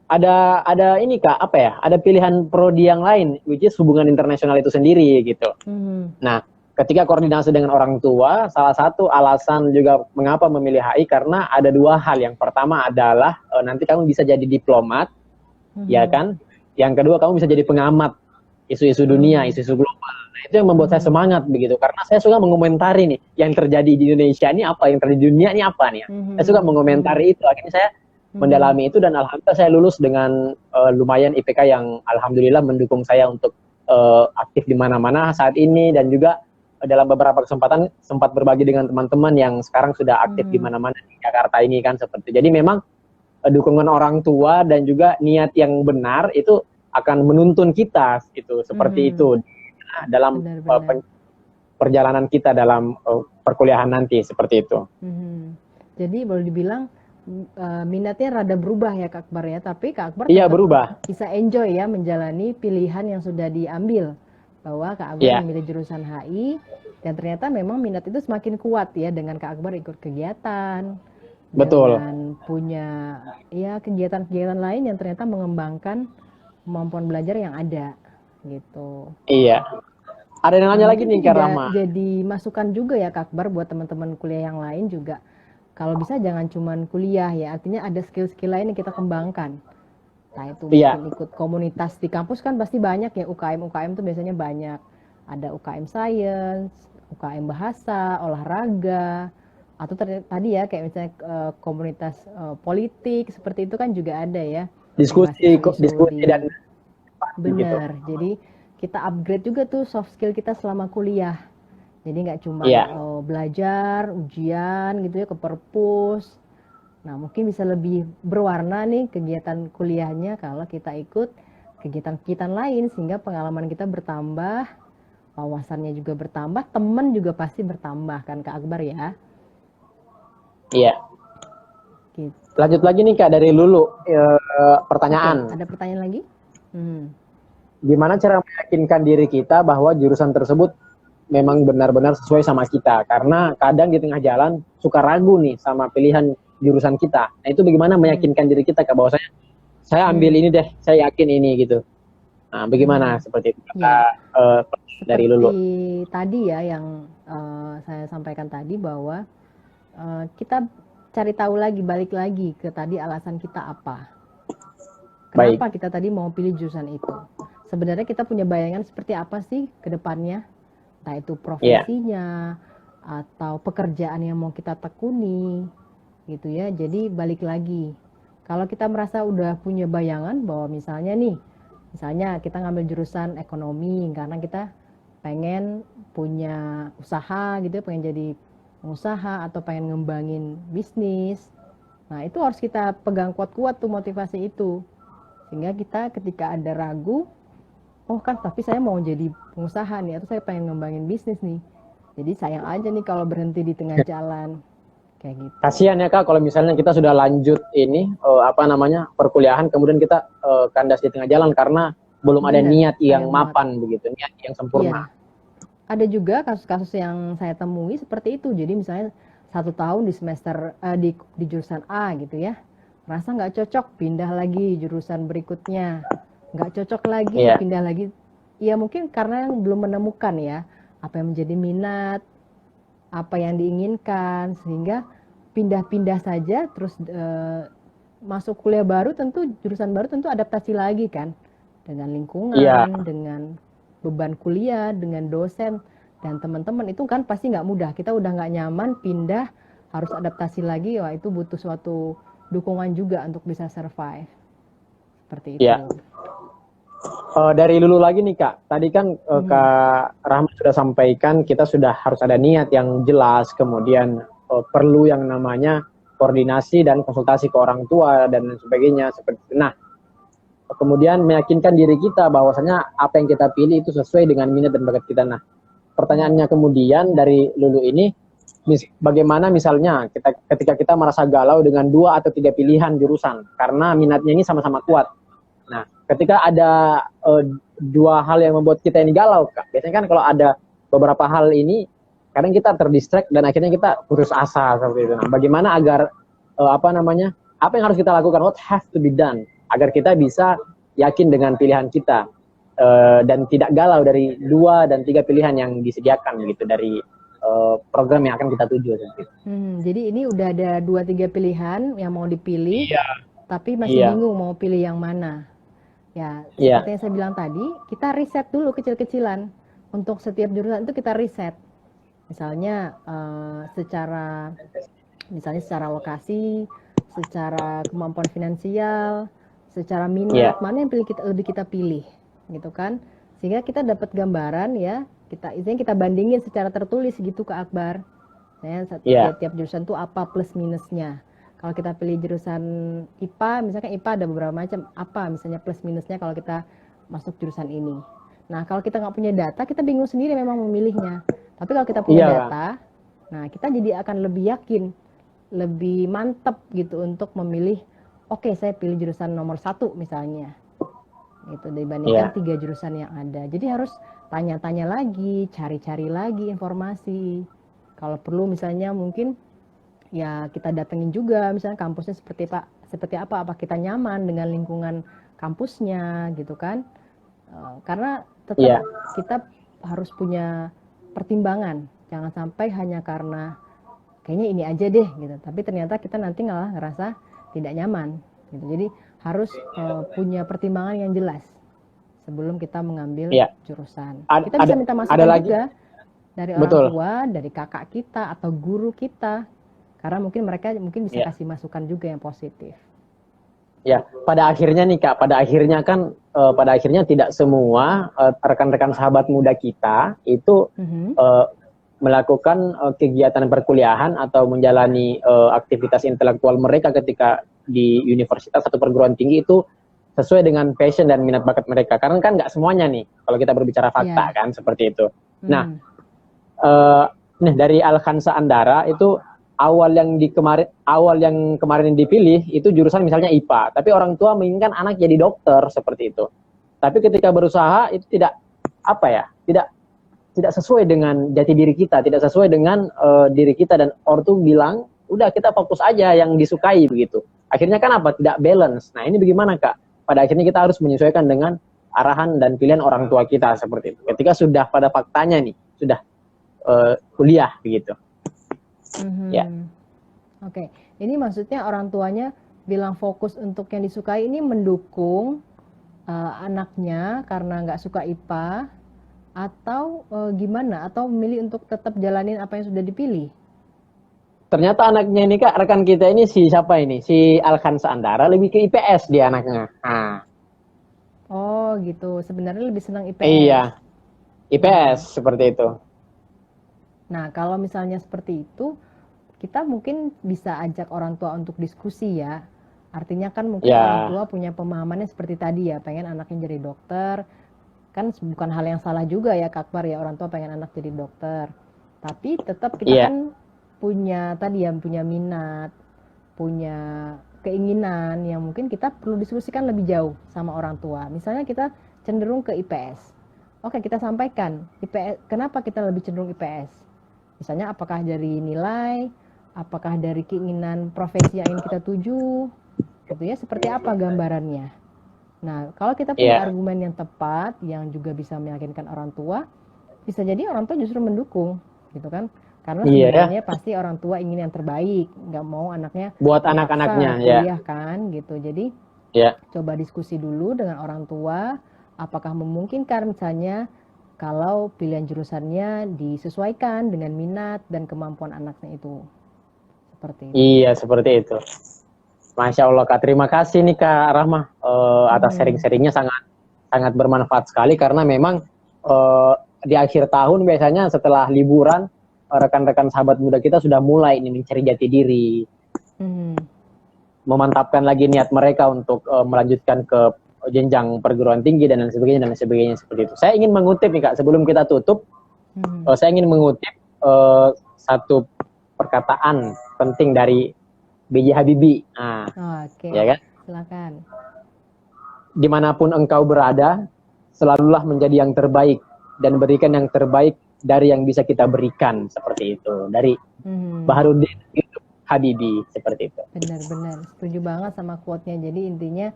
Ada ini Kak, apa ya? Ada pilihan prodi yang lain, which is hubungan internasional itu sendiri gitu. Mhm. Nah, ketika koordinasi dengan orang tua, salah satu alasan juga mengapa memilih HI karena ada dua hal. Yang pertama adalah nanti kamu bisa jadi diplomat, ya Mhm. kan? Yang kedua kamu bisa jadi pengamat isu-isu dunia, Mhm. isu-isu global. Nah, itu yang membuat saya Mhm. semangat begitu karena saya suka mengomentari nih yang terjadi di Indonesia ini apa, yang terjadi di dunia ini apa nih. Saya suka Mhm. Mhm. mengomentari itu. Akhirnya saya Mhm. mendalami itu dan alhamdulillah saya lulus dengan lumayan IPK yang alhamdulillah mendukung saya untuk aktif di mana-mana saat ini dan juga dalam beberapa kesempatan sempat berbagi dengan teman-teman yang sekarang sudah aktif di Mhm. mana-mana di Jakarta ini kan seperti. Jadi memang dukungan orang tua dan juga niat yang benar itu akan menuntun kita itu seperti Mhm. itu dalam Benar-benar. perjalanan kita dalam perkuliahan nanti seperti itu. Mhm. Jadi boleh dibilang minatnya rada berubah ya Kak Akbar ya, tapi Kak Akbar Iya tetap berubah. bisa enjoy ya menjalani pilihan yang sudah diambil. Bahwa Kak Akbar Iya, memilih jurusan HI dan ternyata memang minat itu semakin kuat ya dengan Kak Akbar ikut kegiatan, betul. dengan punya ya kegiatan-kegiatan lain yang ternyata mengembangkan kemampuan belajar yang ada gitu. Iya. Ada yang Nah, nanya lagi mungkin nih itu Kak juga Rahma. jadi masukan juga ya Kak Akbar buat teman-teman kuliah yang lain juga. Kalau bisa jangan cuman kuliah ya, artinya ada skill-skill lain yang kita kembangkan. Nah, itu Iya, mungkin ikut komunitas di kampus kan pasti banyak ya UKM tuh biasanya banyak. Ada UKM Science, UKM Bahasa, Olahraga, atau tadi ya kayak misalnya komunitas politik seperti itu kan juga ada ya yang bahas diskusi isu-isu diskusi dan di gitu. benar. Jadi kita upgrade juga tuh soft skill kita selama kuliah. Jadi nggak cuman Iya, belajar, ujian gitu ya ke perpus. Nah, mungkin bisa lebih berwarna nih kegiatan kuliahnya kalau kita ikut kegiatan-kegiatan lain sehingga pengalaman kita bertambah, wawasannya juga bertambah, teman juga pasti bertambah kan Kak Akbar ya. Iya. Gitu. Lanjut lagi nih Kak dari Lulu, pertanyaan. Oke, ada pertanyaan lagi? Gimana cara meyakinkan diri kita bahwa jurusan tersebut memang benar-benar sesuai sama kita? Karena kadang di tengah jalan suka ragu nih sama pilihan jurusan kita. Nah itu bagaimana meyakinkan diri kita Kak bahwasanya saya ambil ini deh, saya yakin ini gitu. Nah bagaimana seperti itu kata dari Lulu? Seperti tadi ya yang saya sampaikan tadi bahwa kita cari tahu lagi, balik lagi ke tadi alasan kita apa. Kenapa kita tadi mau pilih jurusan itu? Sebenarnya kita punya bayangan seperti apa sih ke depannya? Entah itu profesinya atau pekerjaan yang mau kita tekuni gitu ya. Jadi balik lagi. Kalau kita merasa udah punya bayangan bahwa misalnya kita ngambil jurusan ekonomi karena kita pengen punya usaha gitu, pengen jadi pengusaha atau pengen ngembangin bisnis. Nah itu harus kita pegang kuat-kuat tuh motivasi itu. Sehingga kita ketika ada ragu, oh kan tapi saya mau jadi pengusaha nih, atau saya pengen ngembangin bisnis nih. Jadi sayang aja nih kalau berhenti di tengah jalan. Kayak gitu. Kasihan ya Kak kalau misalnya kita sudah lanjut ini, perkuliahan, kemudian kita kandas di tengah jalan karena belum ada niat yang mapan begitu, niat yang sempurna. Iya. Ada juga kasus-kasus yang saya temui seperti itu. Jadi misalnya 1 tahun di semester di jurusan A gitu ya, merasa nggak cocok, pindah lagi jurusan berikutnya, nggak cocok lagi, pindah lagi. Ya mungkin karena belum menemukan ya apa yang menjadi minat, apa yang diinginkan, sehingga pindah-pindah saja. Terus masuk kuliah baru tentu, jurusan baru tentu adaptasi lagi kan, dengan lingkungan, dengan beban kuliah, dengan dosen dan teman-teman. Itu kan pasti nggak mudah. Kita udah nggak nyaman, pindah, harus adaptasi lagi. Wah itu butuh suatu dukungan juga untuk bisa survive. Seperti itu. Dari Lulu lagi nih Kak, tadi kan Kak Rahmat sudah sampaikan kita sudah harus ada niat yang jelas, kemudian perlu yang namanya koordinasi dan konsultasi ke orang tua dan sebagainya seperti itu. Nah, kemudian meyakinkan diri kita bahwasanya apa yang kita pilih itu sesuai dengan minat dan bakat kita. Nah, pertanyaannya kemudian dari Lulu ini, bagaimana misalnya ketika kita merasa galau dengan 2 atau 3 pilihan jurusan karena minatnya ini sama-sama kuat. Nah, ketika ada 2 hal yang membuat kita ini galau, Kak. Biasanya kan kalau ada beberapa hal ini, kadang kita terdistract dan akhirnya kita putus asa seperti itu. Nah, bagaimana agar apa yang harus kita lakukan? What have to be done? Agar kita bisa yakin dengan pilihan kita dan tidak galau dari 2 dan 3 pilihan yang disediakan gitu dari program yang akan kita tuju. Jadi ini udah ada 2-3 pilihan yang mau dipilih, tapi masih bingung mau pilih yang mana. Ya, seperti yang saya bilang tadi, kita riset dulu kecil-kecilan. Untuk setiap jurusan itu kita riset. Misalnya secara lokasi, secara kemampuan finansial, secara minat, mana yang lebih kita pilih, gitu kan? Sehingga kita dapat gambaran ya, kita bandingin secara tertulis gitu ke Akbar. Setiap jurusan tuh apa plus minusnya. Kalau kita pilih jurusan IPA, misalkan IPA ada beberapa macam, apa misalnya plus minusnya kalau kita masuk jurusan ini. Nah kalau kita nggak punya data, kita bingung sendiri memang memilihnya. Tapi kalau kita punya data, nah kita jadi akan lebih yakin, lebih mantep gitu untuk memilih. Oke, saya pilih jurusan nomor 1 misalnya, gitu dibandingkan 3 jurusan yang ada. Jadi harus tanya-tanya lagi, cari-cari lagi informasi. Kalau perlu misalnya mungkin ya kita datengin juga, misalnya kampusnya seperti apa kita nyaman dengan lingkungan kampusnya gitu kan. Karena tetap kita harus punya pertimbangan, jangan sampai hanya karena kayaknya ini aja deh gitu, tapi ternyata kita nanti malah ngerasa tidak nyaman gitu. Jadi harus punya pertimbangan yang jelas sebelum kita mengambil jurusan. Kita bisa minta masukan juga dari orang tua, dari kakak kita atau guru kita, karena mereka bisa kasih masukan juga yang positif. Ya, pada akhirnya nih Kak, pada akhirnya tidak semua rekan-rekan sahabat muda kita itu melakukan kegiatan perkuliahan atau menjalani aktivitas intelektual mereka ketika di universitas atau perguruan tinggi itu sesuai dengan passion dan minat bakat mereka. Karena kan nggak semuanya nih, kalau kita berbicara fakta kan seperti itu. Nah, nih dari Al-Khansa Andara itu awal yang kemarin dipilih itu jurusan misalnya IPA, tapi orang tua menginginkan anak jadi dokter seperti itu. Tapi ketika berusaha itu tidak sesuai dengan jati diri kita, tidak sesuai dengan diri kita, dan ortu bilang udah kita fokus aja yang disukai begitu. Akhirnya kan tidak balance. Nah, ini bagaimana Kak? Pada akhirnya kita harus menyesuaikan dengan arahan dan pilihan orang tua kita seperti itu. Ketika sudah pada faktanya nih, sudah kuliah begitu. Ya. Oke. Ini maksudnya orang tuanya bilang fokus untuk yang disukai, ini mendukung anaknya karena nggak suka IPA, atau gimana? Atau memilih untuk tetap jalanin apa yang sudah dipilih? Ternyata anaknya ini Kak, rekan kita ini si siapa ini? Si Al-Khansa Andara lebih ke IPS dia anaknya. Nah. Oh gitu, sebenarnya lebih senang IPS. Iya, IPS seperti itu. Nah, kalau misalnya seperti itu, kita mungkin bisa ajak orang tua untuk diskusi ya. Artinya kan mungkin orang tua punya pemahamannya seperti tadi ya, pengen anaknya jadi dokter. Kan bukan hal yang salah juga ya Kak Akbar ya, orang tua pengen anak jadi dokter. Tapi tetap kita kan punya tadi ya, punya minat, punya keinginan yang mungkin kita perlu diskusikan lebih jauh sama orang tua. Misalnya kita cenderung ke IPS. Oke, kita sampaikan IPS, kenapa kita lebih cenderung IPS? Misalnya apakah dari nilai, apakah dari keinginan profesi yang ingin kita tuju, gitu ya, seperti apa gambarannya. Nah, kalau kita punya argumen yang tepat, yang juga bisa meyakinkan orang tua, bisa jadi orang tua justru mendukung, gitu kan? Karena sebenarnya pasti orang tua ingin yang terbaik, nggak mau anaknya buat anak-anaknya kuliah kan, gitu. Jadi coba diskusi dulu dengan orang tua, apakah memungkinkan misalnya kalau pilihan jurusannya disesuaikan dengan minat dan kemampuan anaknya itu. Seperti itu. Iya, seperti itu. Masya Allah Kak, terima kasih nih Kak Rahmah atas sharing-sharingnya, sangat bermanfaat sekali, karena memang di akhir tahun biasanya setelah liburan rekan-rekan sahabat muda kita sudah mulai ini mencari jati diri, memantapkan lagi niat mereka untuk melanjutkan ke jenjang perguruan tinggi dan lain sebagainya seperti itu. Saya ingin mengutip nih Kak, sebelum kita tutup, saya ingin mengutip satu perkataan penting dari B.J. Habibie. Nah, ya kan? Silakan. Dimanapun engkau berada, selalulah menjadi yang terbaik dan berikan yang terbaik dari yang bisa kita berikan, seperti itu. Dari Baharudin Habibie, seperti itu. Benar-benar setuju banget sama quote-nya. Jadi intinya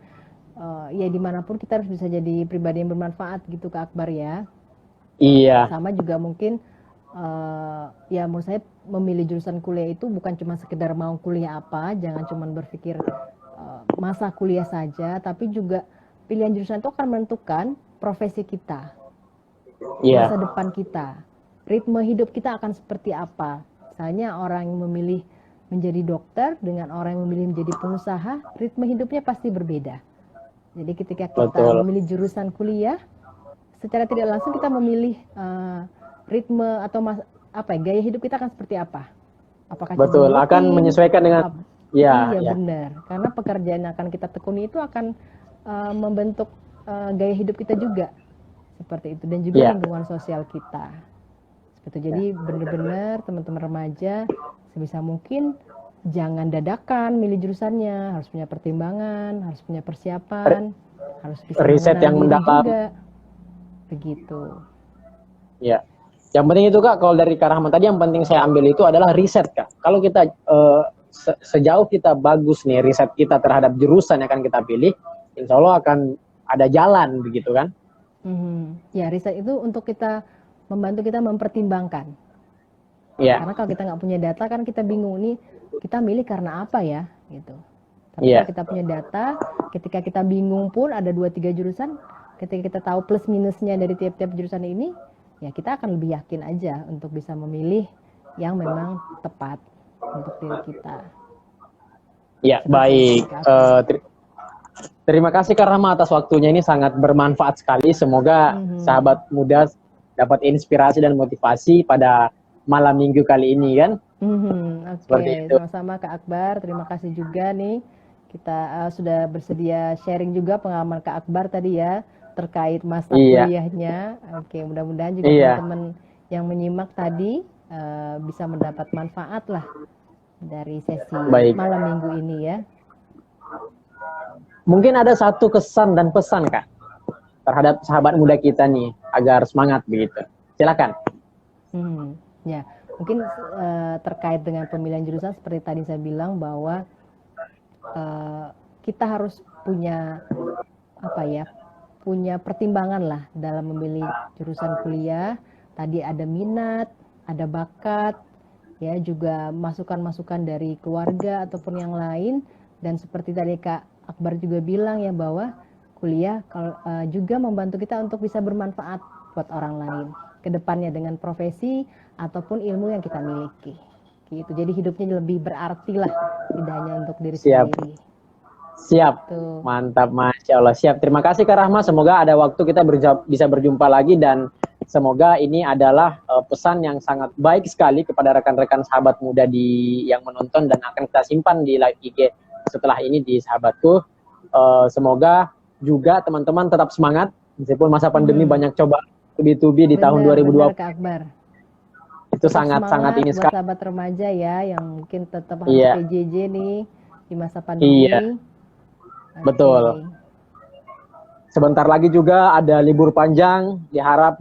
ya dimanapun kita harus bisa jadi pribadi yang bermanfaat gitu Kak Akbar ya. Iya. Sama juga mungkin ya menurut saya memilih jurusan kuliah itu bukan cuma sekedar mau kuliah apa, jangan cuma berpikir masa kuliah saja, tapi juga pilihan jurusan itu akan menentukan profesi kita, masa depan kita, ritme hidup kita akan seperti apa. Misalnya orang yang memilih menjadi dokter dengan orang yang memilih menjadi pengusaha, ritme hidupnya pasti berbeda. Jadi ketika kita memilih jurusan kuliah, secara tidak langsung kita memilih ritme atau gaya hidup kita akan seperti apa? Apakah akan menyesuaikan dengan iya benar. Karena pekerjaan yang akan kita tekuni itu akan membentuk gaya hidup kita juga. Seperti itu, dan juga lingkungan sosial kita. Seperti itu. Jadi benar-benar teman-teman remaja sebisa mungkin jangan dadakan milih jurusannya, harus punya pertimbangan, harus punya persiapan, harus bisa riset yang mendalam juga. Begitu. Ya. Yang penting itu Kak, kalau dari Kak Rahman tadi yang penting saya ambil itu adalah riset Kak. Kalau kita sejauh kita bagus nih riset kita terhadap jurusan yang akan kita pilih, insya Allah akan ada jalan begitu kan? Ya, riset itu untuk kita membantu kita mempertimbangkan. Karena kalau kita nggak punya data kan kita bingung nih kita milih karena apa ya gitu. Tapi kalau kita punya data, ketika kita bingung pun ada 2-3 jurusan, ketika kita tahu plus minusnya dari tiap-tiap jurusan ini, ya kita akan lebih yakin aja untuk bisa memilih yang memang tepat untuk diri kita. Ya, baik. Terima kasih Kak Rahma atas waktunya, ini sangat bermanfaat sekali. Semoga sahabat muda dapat inspirasi dan motivasi pada malam minggu kali ini kan. Oke, sama-sama Kak Akbar. Terima kasih juga nih kita sudah bersedia sharing juga pengalaman Kak Akbar tadi ya terkait masa Iya, kuliahnya. Oke, mudah-mudahan juga iya. teman-teman yang menyimak tadi bisa mendapat manfaat lah dari sesi Baik. malam minggu ini ya. Mungkin ada satu kesan dan pesan, Kak, terhadap sahabat muda kita nih, agar semangat begitu. Silakan. Ya, mungkin terkait dengan pemilihan jurusan seperti tadi saya bilang bahwa kita harus punya punya pertimbangan lah dalam memilih jurusan kuliah. Tadi ada minat, ada bakat, ya juga masukan-masukan dari keluarga ataupun yang lain. Dan seperti tadi Kak Akbar juga bilang ya bahwa kuliah juga membantu kita untuk bisa bermanfaat buat orang lain ke depannya dengan profesi ataupun ilmu yang kita miliki. Gitu. Jadi hidupnya lebih berarti lah, tidak hanya untuk diri sendiri. Siap. Tuh. Mantap, Masya Allah. Siap. Terima kasih Kak Rahma. Semoga ada waktu kita bisa berjumpa lagi dan semoga ini adalah pesan yang sangat baik sekali kepada rekan-rekan sahabat muda yang menonton dan akan kita simpan di live IG setelah ini di sahabatku. Semoga juga teman-teman tetap semangat meskipun masa pandemi banyak coba tubi-tubi di tahun 2020. Kak Akbar. Itu sangat-sangat ini sekali. Buat sahabat remaja ya yang mungkin tetap harus PJJ nih di masa pandemi. Iya. Betul. Sebentar lagi juga ada libur panjang, diharap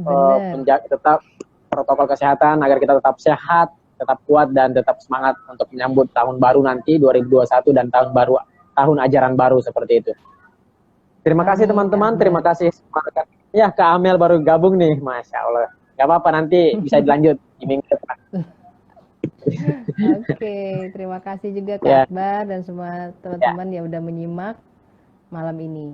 tetap protokol kesehatan agar kita tetap sehat, tetap kuat dan tetap semangat untuk menyambut tahun baru nanti 2021 dan tahun ajaran baru seperti itu. Terima kasih teman-teman, terima kasih semua. Ya, Kak Amel baru gabung nih, Masya Allah. Gak apa-apa, nanti bisa dilanjut di minggu depan. Oke, terima kasih juga Kak Akbar dan semua teman-teman yang udah menyimak malam ini.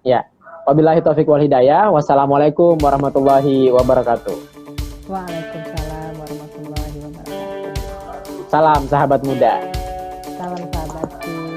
Ya, wabillahi taufiq wal hidayah. Wassalamualaikum warahmatullahi wabarakatuh. Waalaikumsalam warahmatullahi wabarakatuh. Salam sahabat muda. Salam sahabatku.